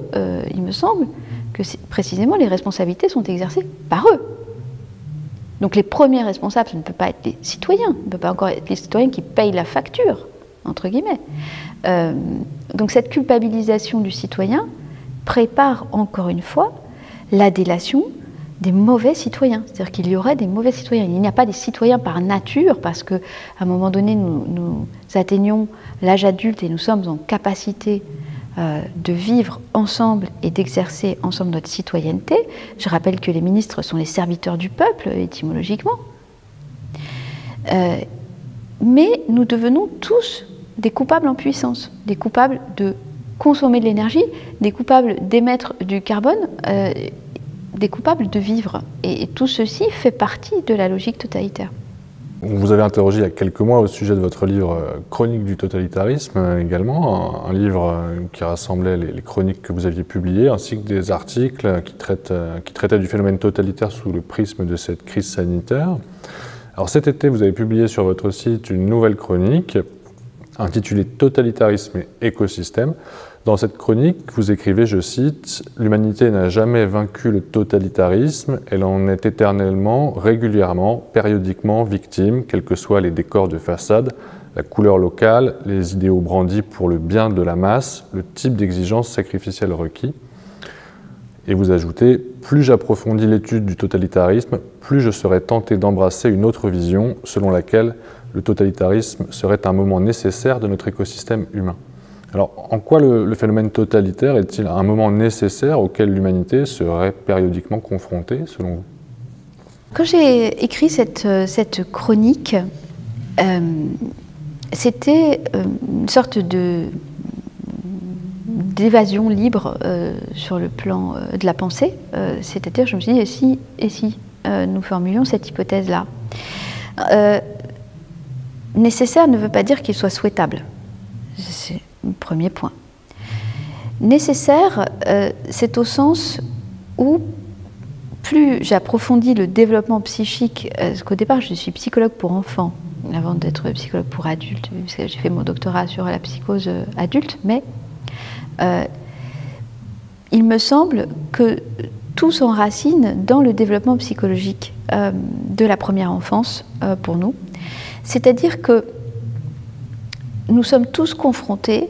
il me semble, que précisément les responsabilités sont exercées par eux. Donc les premiers responsables, ce ne peut pas être les citoyens, ce ne peut pas encore être les citoyens qui payent la facture, entre guillemets. Donc cette culpabilisation du citoyen prépare encore une fois la délation des mauvais citoyens. C'est-à-dire qu'il y aurait des mauvais citoyens. Il n'y a pas des citoyens par nature, parce qu'à un moment donné, nous atteignons l'âge adulte et nous sommes en capacité de vivre ensemble et d'exercer ensemble notre citoyenneté. Je rappelle que les ministres sont les serviteurs du peuple, étymologiquement. Mais nous devenons tous des coupables en puissance, des coupables de consommer de l'énergie, des coupables d'émettre du carbone, des coupables de vivre. Et tout ceci fait partie de la logique totalitaire. On vous avait interrogé il y a quelques mois au sujet de votre livre « Chronique du totalitarisme » également, un livre qui rassemblait les chroniques que vous aviez publiées, ainsi que des articles qui traitaient du phénomène totalitaire sous le prisme de cette crise sanitaire. Alors cet été, vous avez publié sur votre site une nouvelle chronique intitulée « Totalitarisme et écosystème ». Dans cette chronique, vous écrivez, je cite, « L'humanité n'a jamais vaincu le totalitarisme, elle en est éternellement, régulièrement, périodiquement victime, quels que soient les décors de façade, la couleur locale, les idéaux brandis pour le bien de la masse, le type d'exigence sacrificielle requis. » Et vous ajoutez, « Plus j'approfondis l'étude du totalitarisme, plus je serai tenté d'embrasser une autre vision selon laquelle le totalitarisme serait un moment nécessaire de notre écosystème humain. » Alors, en quoi le phénomène totalitaire est-il un moment nécessaire auquel l'humanité serait périodiquement confrontée, selon vous? Quand j'ai écrit cette chronique, c'était une sorte d'évasion libre sur le plan de la pensée. C'est-à-dire, je me suis dit, et si nous formulions cette hypothèse-là? Nécessaire ne veut pas dire qu'il soit souhaitable. C'est le premier point. Nécessaire, c'est au sens où plus j'approfondis le développement psychique, parce qu'au départ je suis psychologue pour enfants, avant d'être psychologue pour adultes, parce que j'ai fait mon doctorat sur la psychose adulte, mais il me semble que tout s'enracine dans le développement psychologique de la première enfance pour nous. C'est-à-dire que nous sommes tous confrontés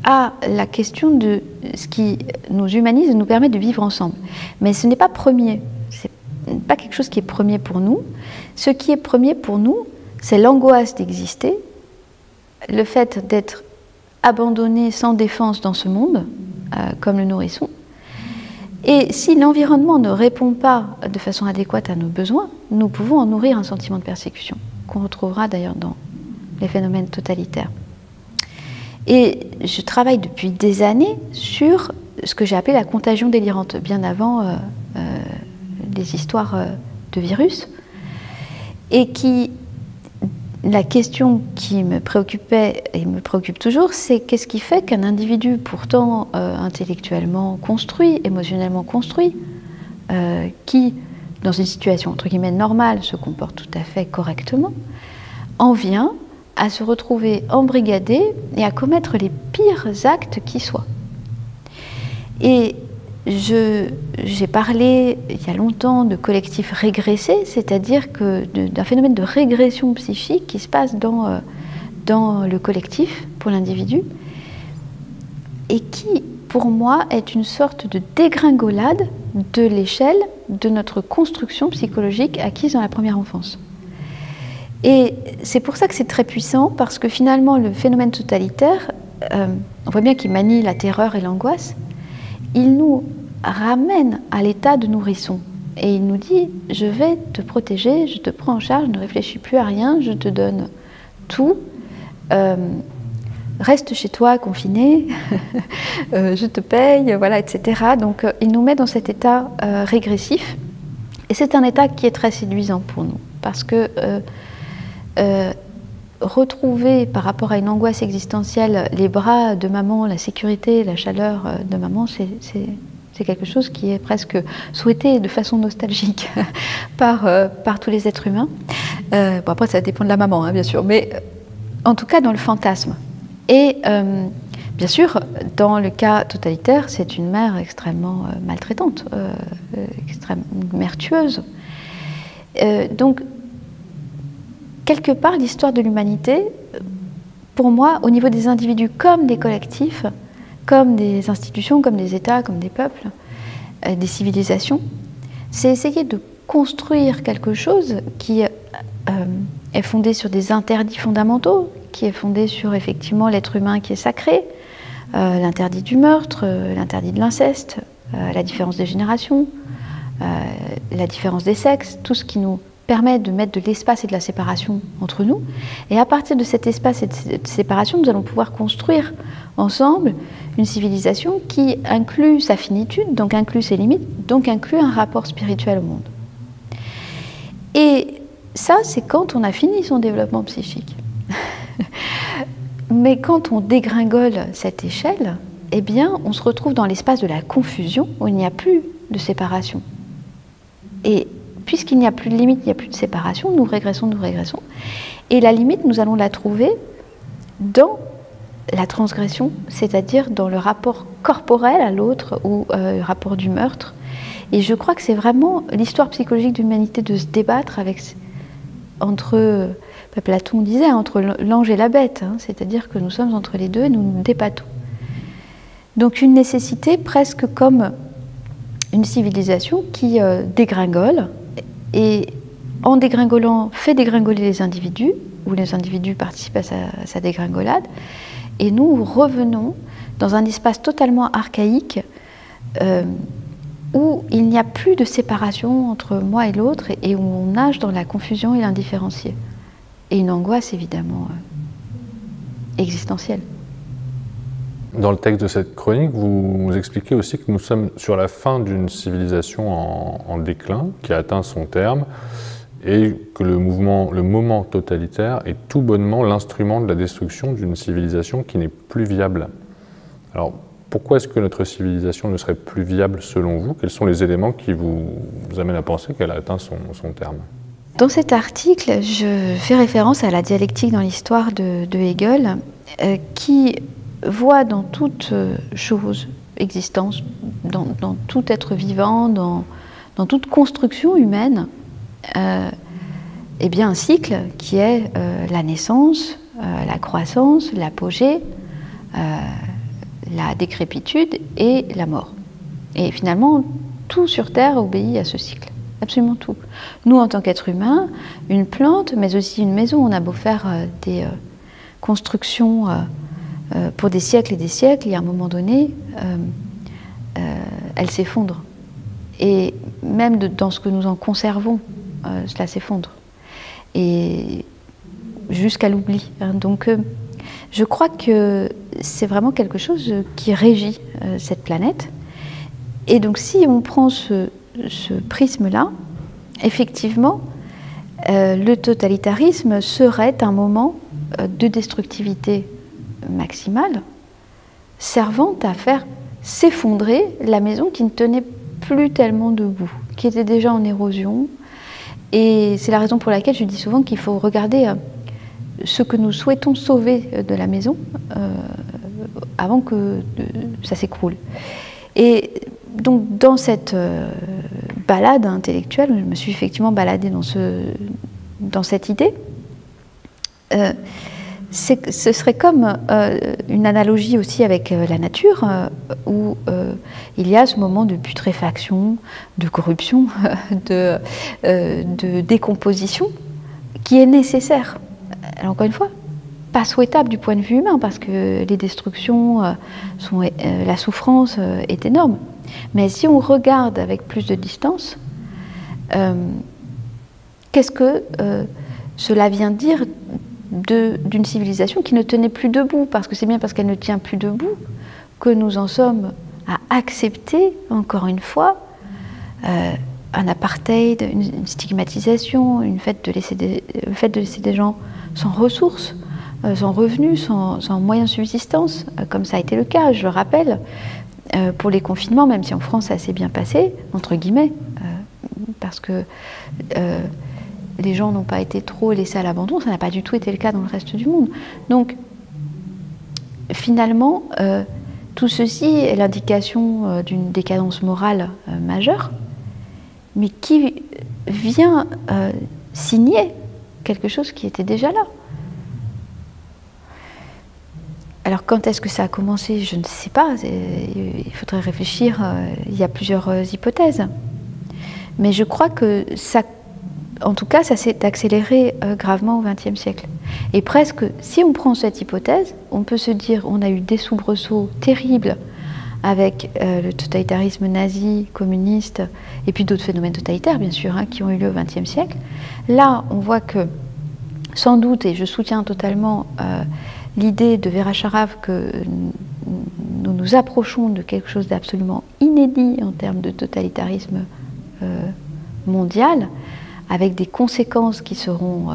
à la question de ce qui nous humanise et nous permet de vivre ensemble. Mais ce n'est pas premier, c'est pas quelque chose qui est premier pour nous. Ce qui est premier pour nous, c'est l'angoisse d'exister, le fait d'être abandonné sans défense dans ce monde, comme le nourrisson. Et si l'environnement ne répond pas de façon adéquate à nos besoins, nous pouvons en nourrir un sentiment de persécution, qu'on retrouvera d'ailleurs dans les phénomènes totalitaires. Et je travaille depuis des années sur ce que j'ai appelé la contagion délirante, bien avant les histoires de virus. Et la question qui me préoccupait et me préoccupe toujours, c'est qu'est-ce qui fait qu'un individu pourtant intellectuellement construit, émotionnellement construit, qui, dans une situation entre guillemets normale, se comporte tout à fait correctement, en vient à se retrouver embrigadé et à commettre les pires actes qui soient. Et j'ai parlé il y a longtemps de collectif régressé, c'est-à-dire d'un phénomène de régression psychique qui se passe dans le collectif pour l'individu et qui, pour moi, est une sorte de dégringolade de l'échelle de notre construction psychologique acquise dans la première enfance. Et c'est pour ça que c'est très puissant, parce que finalement, le phénomène totalitaire, on voit bien qu'il manie la terreur et l'angoisse, il nous ramène à l'état de nourrisson. Et il nous dit, je vais te protéger, je te prends en charge, ne réfléchis plus à rien, je te donne tout, reste chez toi confiné, je te paye, voilà, etc. Donc il nous met dans cet état régressif. Et c'est un état qui est très séduisant pour nous, parce que retrouver par rapport à une angoisse existentielle les bras de maman, la sécurité, la chaleur de maman, c'est quelque chose qui est presque souhaité de façon nostalgique par tous les êtres humains. Bon, après, ça dépend de la maman, hein, bien sûr, mais en tout cas dans le fantasme. Et bien sûr, dans le cas totalitaire, c'est une mère extrêmement maltraitante, extrêmement tueuse. Donc, quelque part, l'histoire de l'humanité, pour moi, au niveau des individus comme des collectifs, comme des institutions, comme des États, comme des peuples, des civilisations, c'est essayer de construire quelque chose qui est fondé sur des interdits fondamentaux, qui est fondé sur effectivement l'être humain qui est sacré, l'interdit du meurtre, l'interdit de l'inceste, la différence des générations, la différence des sexes, tout ce qui nous permet de mettre de l'espace et de la séparation entre nous. Et à partir de cet espace et de cette séparation, nous allons pouvoir construire ensemble une civilisation qui inclut sa finitude, donc inclut ses limites, donc inclut un rapport spirituel au monde. Et ça, c'est quand on a fini son développement psychique. Mais quand on dégringole cette échelle, eh bien, on se retrouve dans l'espace de la confusion où il n'y a plus de séparation. Et puisqu'il n'y a plus de limite, il n'y a plus de séparation, nous régressons, nous régressons. Et la limite, nous allons la trouver dans la transgression, c'est-à-dire dans le rapport corporel à l'autre ou le rapport du meurtre. Et je crois que c'est vraiment l'histoire psychologique de l'humanité de se débattre entre, Platon disait, entre l'ange et la bête, hein, c'est-à-dire que nous sommes entre les deux et nous nous débattons. Donc une nécessité presque comme une civilisation qui dégringole, et en dégringolant, fait dégringoler les individus, ou les individus participent à sa dégringolade, et nous revenons dans un espace totalement archaïque où il n'y a plus de séparation entre moi et l'autre et où on nage dans la confusion et l'indifférencié. Et une angoisse évidemment existentielle. Dans le texte de cette chronique, vous expliquez aussi que nous sommes sur la fin d'une civilisation en déclin, qui a atteint son terme, et que le moment totalitaire est tout bonnement l'instrument de la destruction d'une civilisation qui n'est plus viable. Alors, pourquoi est-ce que notre civilisation ne serait plus viable selon vous? Quels sont les éléments qui vous amènent à penser qu'elle a atteint son terme? Dans cet article, je fais référence à la dialectique dans l'histoire de Hegel, qui voit dans toute chose, existence, dans tout être vivant, dans toute construction humaine, eh bien un cycle qui est la naissance, la croissance, l'apogée, la décrépitude et la mort. Et finalement, tout sur Terre obéit à ce cycle, absolument tout. Nous, en tant qu'êtres humains, une plante, mais aussi une maison, on a beau faire des constructions pour des siècles et des siècles, et à un moment donné, elle s'effondre. Et même dans ce que nous en conservons, cela s'effondre. Et jusqu'à l'oubli. Hein. Donc, je crois que c'est vraiment quelque chose qui régit cette planète. Et donc, si on prend ce prisme-là, effectivement, le totalitarisme serait un moment de destructivité maximale, servant à faire s'effondrer la maison qui ne tenait plus tellement debout, qui était déjà en érosion. Et c'est la raison pour laquelle je dis souvent qu'il faut regarder ce que nous souhaitons sauver de la maison avant que ça s'écroule. Et donc dans cette balade intellectuelle, je me suis effectivement baladée dans cette idée, ce serait comme une analogie aussi avec la nature, où il y a ce moment de putréfaction, de corruption, de décomposition, qui est nécessaire. Alors, encore une fois, pas souhaitable du point de vue humain, parce que les destructions, la souffrance est énorme. Mais si on regarde avec plus de distance, qu'est-ce que cela vient dire d'une civilisation qui ne tenait plus debout, parce que c'est bien parce qu'elle ne tient plus debout que nous en sommes à accepter, encore une fois, un apartheid, une stigmatisation, le fait de laisser des gens sans ressources, sans revenus, sans moyens de subsistance, comme ça a été le cas, je le rappelle, pour les confinements, même si en France ça s'est bien passé, entre guillemets, parce que les gens n'ont pas été trop laissés à l'abandon, ça n'a pas du tout été le cas dans le reste du monde. Donc, finalement, tout ceci est l'indication d'une décadence morale majeure, mais qui vient signer quelque chose qui était déjà là. Alors, quand est-ce que ça a commencé? Je ne sais pas, il faudrait réfléchir, il y a plusieurs hypothèses. Mais je crois que ça, en tout cas, ça s'est accéléré gravement au XXe siècle. Et presque, si on prend cette hypothèse, on peut se dire on a eu des soubresauts terribles avec le totalitarisme nazi, communiste, et puis d'autres phénomènes totalitaires, bien sûr, hein, qui ont eu lieu au XXe siècle. Là, on voit que, sans doute, et je soutiens totalement l'idée de Vera Sharav que nous nous approchons de quelque chose d'absolument inédit en termes de totalitarisme mondial, avec des conséquences qui seront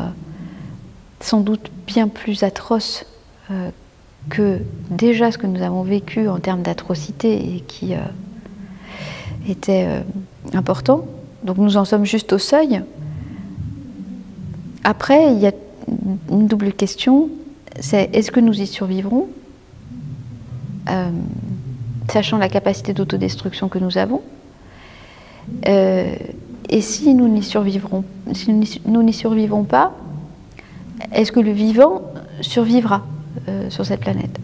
sans doute bien plus atroces que déjà ce que nous avons vécu en termes d'atrocité et qui était important. Donc nous en sommes juste au seuil. Après, il y a une double question, c'est est-ce que nous y survivrons? sachant la capacité d'autodestruction que nous avons. Et si nous n'y survivrons pas, est-ce que le vivant survivra sur cette planète?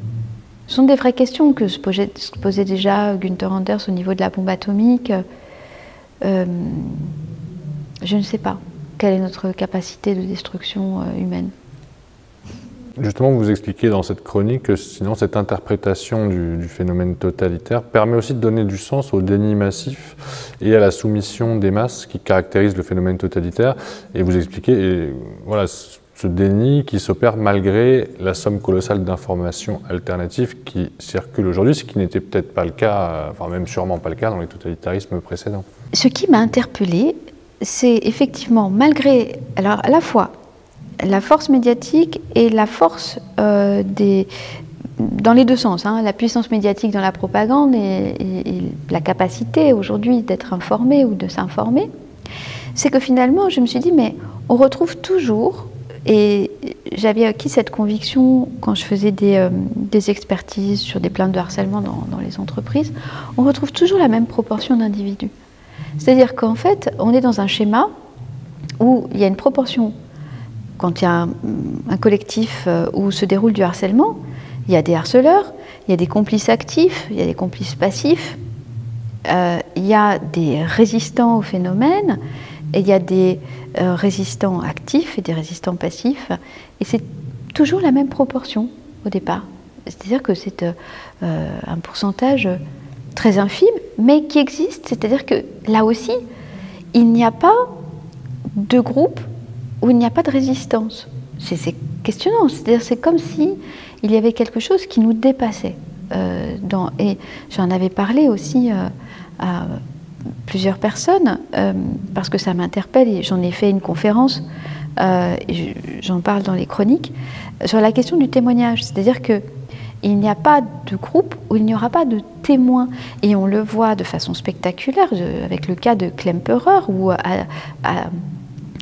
Ce sont des vraies questions que se posait déjà Günther Anders au niveau de la bombe atomique. Je ne sais pas quelle est notre capacité de destruction humaine. Justement, vous expliquez dans cette chronique que sinon cette interprétation du phénomène totalitaire permet aussi de donner du sens au déni massif et à la soumission des masses qui caractérisent le phénomène totalitaire. Et vous expliquez voilà, ce déni qui s'opère malgré la somme colossale d'informations alternatives qui circulent aujourd'hui, ce qui n'était peut-être pas le cas, enfin même sûrement pas le cas dans les totalitarismes précédents. Ce qui m'a interpellée, c'est effectivement malgré, alors à la fois la force médiatique et la force dans les deux sens, hein, la puissance médiatique dans la propagande et la capacité aujourd'hui d'être informé ou de s'informer, c'est que finalement je me suis dit mais on retrouve toujours, et j'avais acquis cette conviction quand je faisais des expertises sur des plaintes de harcèlement dans les entreprises, on retrouve toujours la même proportion d'individus. C'est-à-dire qu'en fait on est dans un schéma où il y a une proportion. Quand il y a un collectif où se déroule du harcèlement, il y a des harceleurs, il y a des complices actifs, il y a des complices passifs, il y a des résistants au phénomène, et il y a des résistants actifs et des résistants passifs. Et c'est toujours la même proportion au départ. C'est-à-dire que c'est un pourcentage très infime, mais qui existe. C'est-à-dire que là aussi, il n'y a pas de groupe où il n'y a pas de résistance. C'est questionnant, c'est-à-dire c'est comme si il y avait quelque chose qui nous dépassait. Et j'en avais parlé aussi à plusieurs personnes, parce que ça m'interpelle, et j'en ai fait une conférence, j'en parle dans les chroniques, sur la question du témoignage. C'est-à-dire qu'il n'y a pas de groupe où il n'y aura pas de témoins. Et on le voit de façon spectaculaire, avec le cas de Klemperer, où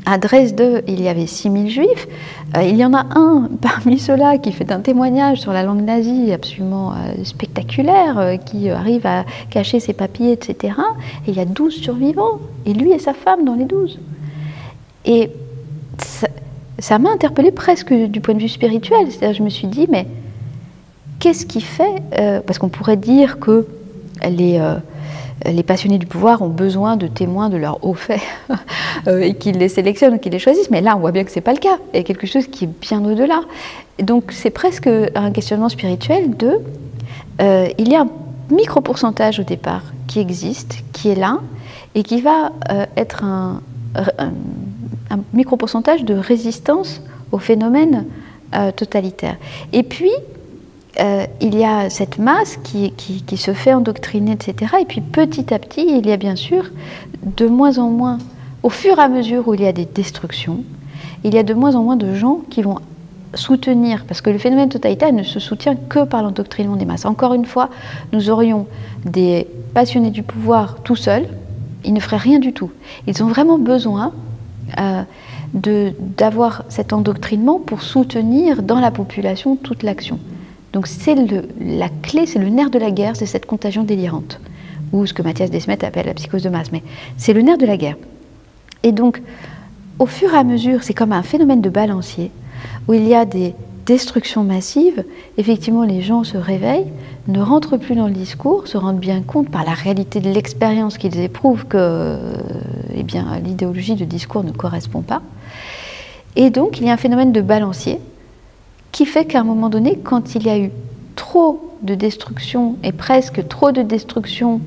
à Dresde, il y avait 6000 juifs. Il y en a un parmi ceux-là qui fait un témoignage sur la langue nazie absolument spectaculaire, qui arrive à cacher ses papiers, etc. Et il y a 12 survivants, et lui et sa femme dans les 12. Et ça m'a interpellée presque du point de vue spirituel. C'est-à-dire, je me suis dit, mais qu'est-ce qui fait parce qu'on pourrait dire que les passionnés du pouvoir ont besoin de témoins de leurs hauts faits et qu'ils les sélectionnent ou qu'ils les choisissent, mais là on voit bien que ce n'est pas le cas, il y a quelque chose qui est bien au-delà. Donc c'est presque un questionnement spirituel de il y a un micro-pourcentage au départ qui existe, qui est là, et qui va être un micro-pourcentage de résistance au phénomène totalitaire. Et puis il y a cette masse qui se fait endoctriner, etc. Et puis petit à petit, il y a bien sûr de moins en moins, au fur et à mesure où il y a des destructions, il y a de moins en moins de gens qui vont soutenir, parce que le phénomène totalitaire ne se soutient que par l'endoctrinement des masses. Encore une fois, nous aurions des passionnés du pouvoir tout seuls, ils ne feraient rien du tout. Ils ont vraiment besoin d'avoir cet endoctrinement pour soutenir dans la population toute l'action. Donc c'est la clé, c'est le nerf de la guerre, c'est cette contagion délirante, ou ce que Matthias Desmet appelle la psychose de masse, mais c'est le nerf de la guerre. Et donc, au fur et à mesure, c'est comme un phénomène de balancier, où il y a des destructions massives, effectivement les gens se réveillent, ne rentrent plus dans le discours, se rendent bien compte par la réalité de l'expérience qu'ils éprouvent que eh bien, l'idéologie de discours ne correspond pas. Et donc il y a un phénomène de balancier, qui fait qu'à un moment donné, quand il y a eu trop de destruction, et presque trop de destruction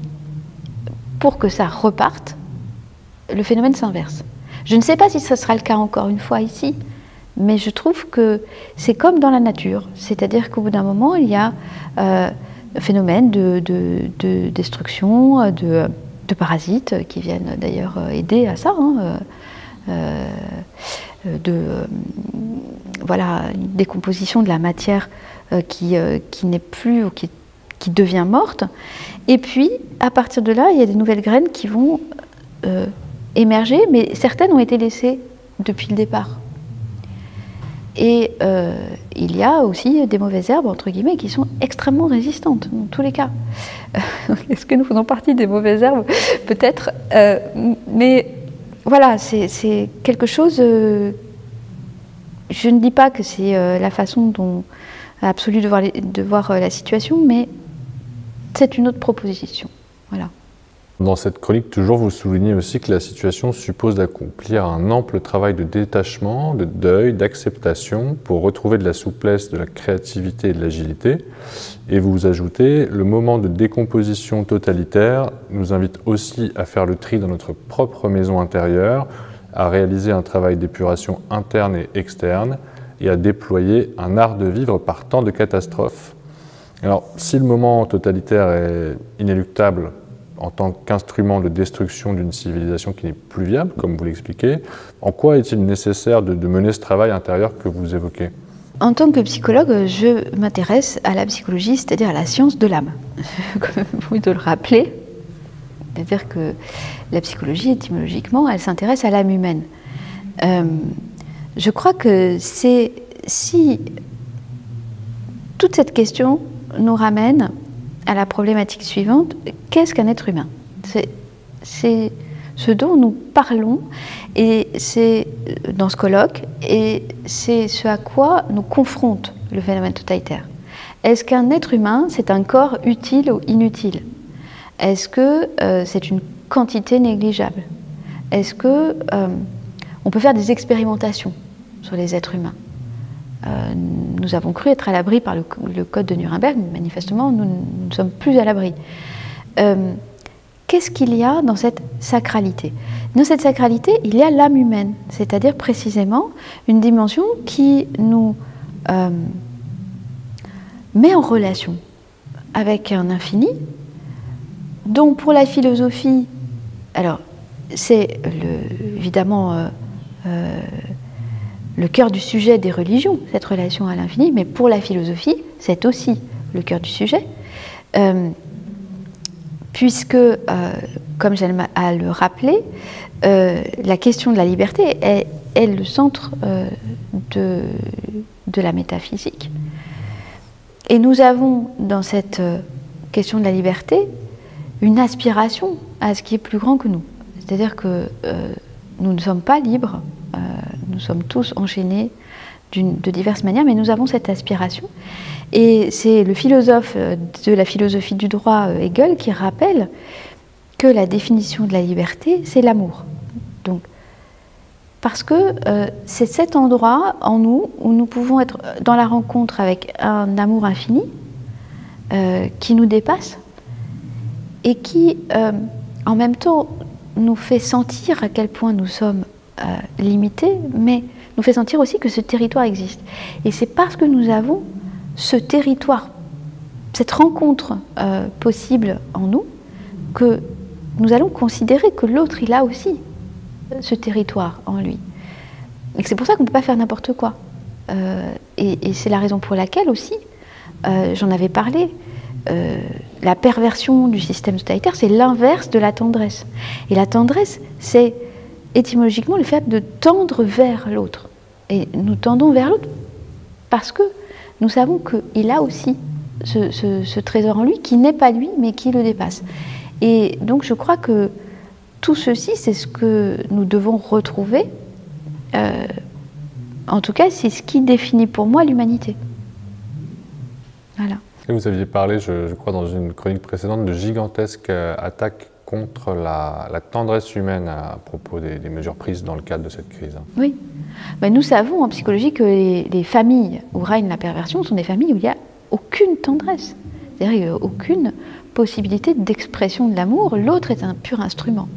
pour que ça reparte, le phénomène s'inverse. Je ne sais pas si ce sera le cas encore une fois ici, mais je trouve que c'est comme dans la nature, c'est-à-dire qu'au bout d'un moment, il y a un phénomène de destruction, de parasites qui viennent d'ailleurs aider à ça, hein, voilà, une décomposition de la matière qui n'est plus ou qui devient morte. Et puis, à partir de là, il y a des nouvelles graines qui vont émerger, mais certaines ont été laissées depuis le départ. Et il y a aussi des mauvaises herbes, entre guillemets, qui sont extrêmement résistantes, dans tous les cas. Est-ce que nous faisons partie des mauvaises herbes? Peut-être. Mais voilà, c'est quelque chose... je ne dis pas que c'est la façon absolue de voir la situation, mais c'est une autre proposition. Voilà. Dans cette chronique, toujours, vous soulignez aussi que la situation suppose d'accomplir un ample travail de détachement, de deuil, d'acceptation pour retrouver de la souplesse, de la créativité et de l'agilité. Et vous ajoutez, le moment de décomposition totalitaire nous invite aussi à faire le tri dans notre propre maison intérieure, à réaliser un travail d'épuration interne et externe et à déployer un art de vivre par temps de catastrophes. Alors, si le moment totalitaire est inéluctable en tant qu'instrument de destruction d'une civilisation qui n'est plus viable, comme vous l'expliquez, en quoi est-il nécessaire de mener ce travail intérieur que vous évoquez? En tant que psychologue, je m'intéresse à la psychologie, c'est-à-dire à la science de l'âme, comme vous de le rappeler. C'est-à-dire que la psychologie, étymologiquement, elle s'intéresse à l'âme humaine. Je crois que si toute cette question nous ramène à la problématique suivante, qu'est-ce qu'un être humain? C'est ce dont nous parlons, et c'est dans ce colloque, et c'est ce à quoi nous confronte le phénomène totalitaire. Est-ce qu'un être humain, c'est un corps utile ou inutile? Est-ce que c'est une quantité négligeable? Est-ce que on peut faire des expérimentations sur les êtres humains? Nous avons cru être à l'abri par le code de Nuremberg, mais manifestement nous ne sommes plus à l'abri. Qu'est-ce qu'il y a dans cette sacralité? Dans cette sacralité, il y a l'âme humaine, c'est-à-dire précisément une dimension qui nous met en relation avec un infini, dont pour la philosophie, alors c'est évidemment le cœur du sujet des religions, cette relation à l'infini, mais pour la philosophie, c'est aussi le cœur du sujet, puisque, comme j'aime à le rappeler, la question de la liberté est le centre de la métaphysique. Et nous avons, dans cette question de la liberté, une aspiration à ce qui est plus grand que nous. C'est-à-dire que nous ne sommes pas libres, nous sommes tous enchaînés de diverses manières, mais nous avons cette aspiration. Et c'est le philosophe de la philosophie du droit, Hegel, qui rappelle que la définition de la liberté, c'est l'amour. Donc, parce que c'est cet endroit en nous où nous pouvons être dans la rencontre avec un amour infini qui nous dépasse et qui, en même temps, nous fait sentir à quel point nous sommes limités, mais nous fait sentir aussi que ce territoire existe. Et c'est parce que nous avons ce territoire, cette rencontre possible en nous, que nous allons considérer que l'autre, il a aussi ce territoire en lui. Et c'est pour ça qu'on ne peut pas faire n'importe quoi. Et c'est la raison pour laquelle aussi, j'en avais parlé, la perversion du système totalitaire, c'est l'inverse de la tendresse. Et la tendresse, c'est étymologiquement le fait de tendre vers l'autre. Et nous tendons vers l'autre parce que nous savons qu'il a aussi ce trésor en lui qui n'est pas lui, mais qui le dépasse. Et donc je crois que tout ceci, c'est ce que nous devons retrouver. En tout cas, c'est ce qui définit pour moi l'humanité. Voilà. Et vous aviez parlé, je crois, dans une chronique précédente, de gigantesques attaques contre la tendresse humaine à propos des mesures prises dans le cadre de cette crise. Oui. Ben, nous savons en psychologie que les familles où règne la perversion sont des familles où il n'y a aucune tendresse. C'est-à-dire qu'il n'y a aucune possibilité d'expression de l'amour. L'autre est un pur instrument.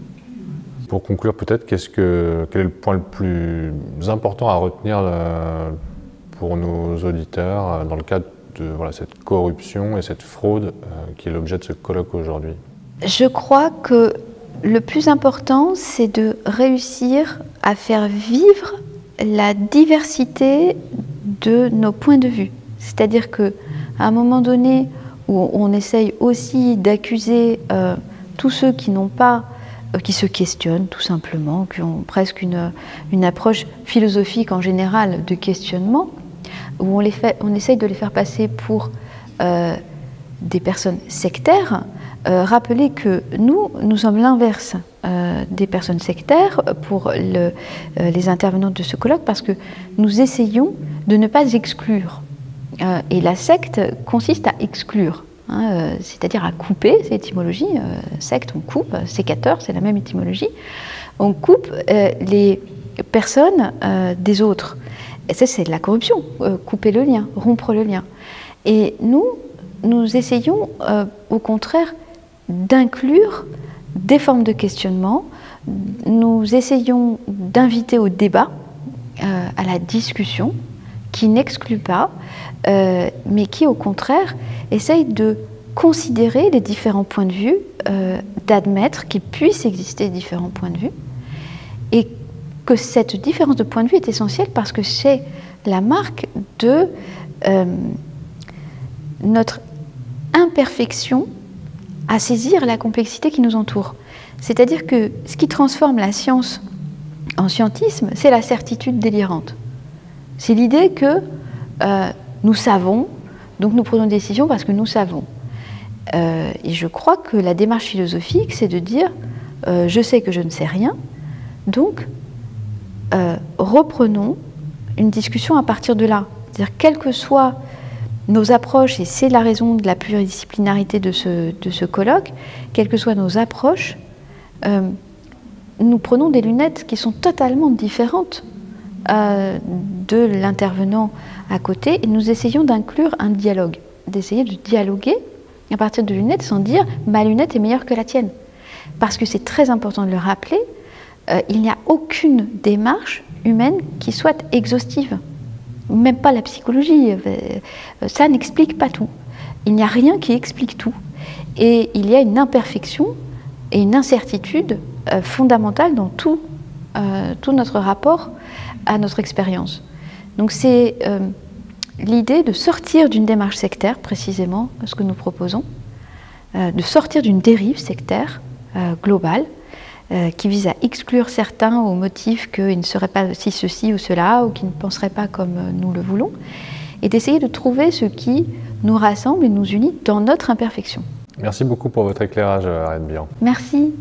Pour conclure, peut-être, quel est le point le plus important à retenir pour nos auditeurs dans le cadre de cette corruption et cette fraude qui est l'objet de ce colloque aujourd'hui? Je crois que le plus important, c'est de réussir à faire vivre la diversité de nos points de vue. C'est-à-dire qu'à un moment donné où on essaye aussi d'accuser tous ceux qui n'ont pas qui se questionnent tout simplement, qui ont presque une approche philosophique en général de questionnement, où on essaye de les faire passer pour des personnes sectaires. Rappeler que nous sommes l'inverse des personnes sectaires pour les intervenantes de ce colloque, parce que nous essayons de ne pas exclure. Et la secte consiste à exclure, hein, c'est-à-dire à couper, c'est l'étymologie. Secte, on coupe, sécateur, c'est la même étymologie. On coupe les personnes des autres. Et ça, c'est de la corruption, couper le lien, rompre le lien. Et nous essayons, au contraire, d'inclure des formes de questionnement. Nous essayons d'inviter au débat, à la discussion, qui n'exclut pas, mais qui, au contraire, essaye de considérer les différents points de vue, d'admettre qu'il puisse exister différents points de vue, et que cette différence de point de vue est essentielle parce que c'est la marque de notre imperfection à saisir la complexité qui nous entoure. C'est-à-dire que ce qui transforme la science en scientisme, c'est la certitude délirante. C'est l'idée que nous savons, donc nous prenons des décisions parce que nous savons. Et je crois que la démarche philosophique, c'est de dire je sais que je ne sais rien, donc reprenons une discussion à partir de là. C'est-à-dire, quelles que soient nos approches, et c'est la raison de la pluridisciplinarité de ce colloque, quelles que soient nos approches, nous prenons des lunettes qui sont totalement différentes de l'intervenant à côté, et nous essayons d'inclure un dialogue, d'essayer de dialoguer à partir de lunettes sans dire « ma lunette est meilleure que la tienne ». Parce que c'est très important de le rappeler, il n'y a aucune démarche humaine qui soit exhaustive. Même pas la psychologie, ça n'explique pas tout. Il n'y a rien qui explique tout. Et il y a une imperfection et une incertitude fondamentale dans tout notre rapport à notre expérience. Donc c'est l'idée de sortir d'une démarche sectaire, précisément ce que nous proposons, de sortir d'une dérive sectaire globale, qui vise à exclure certains au motif qu'ils ne seraient pas si ceci ou cela, ou qui ne penseraient pas comme nous le voulons, et d'essayer de trouver ce qui nous rassemble et nous unit dans notre imperfection. Merci beaucoup pour votre éclairage, Ariane Bihan. Merci.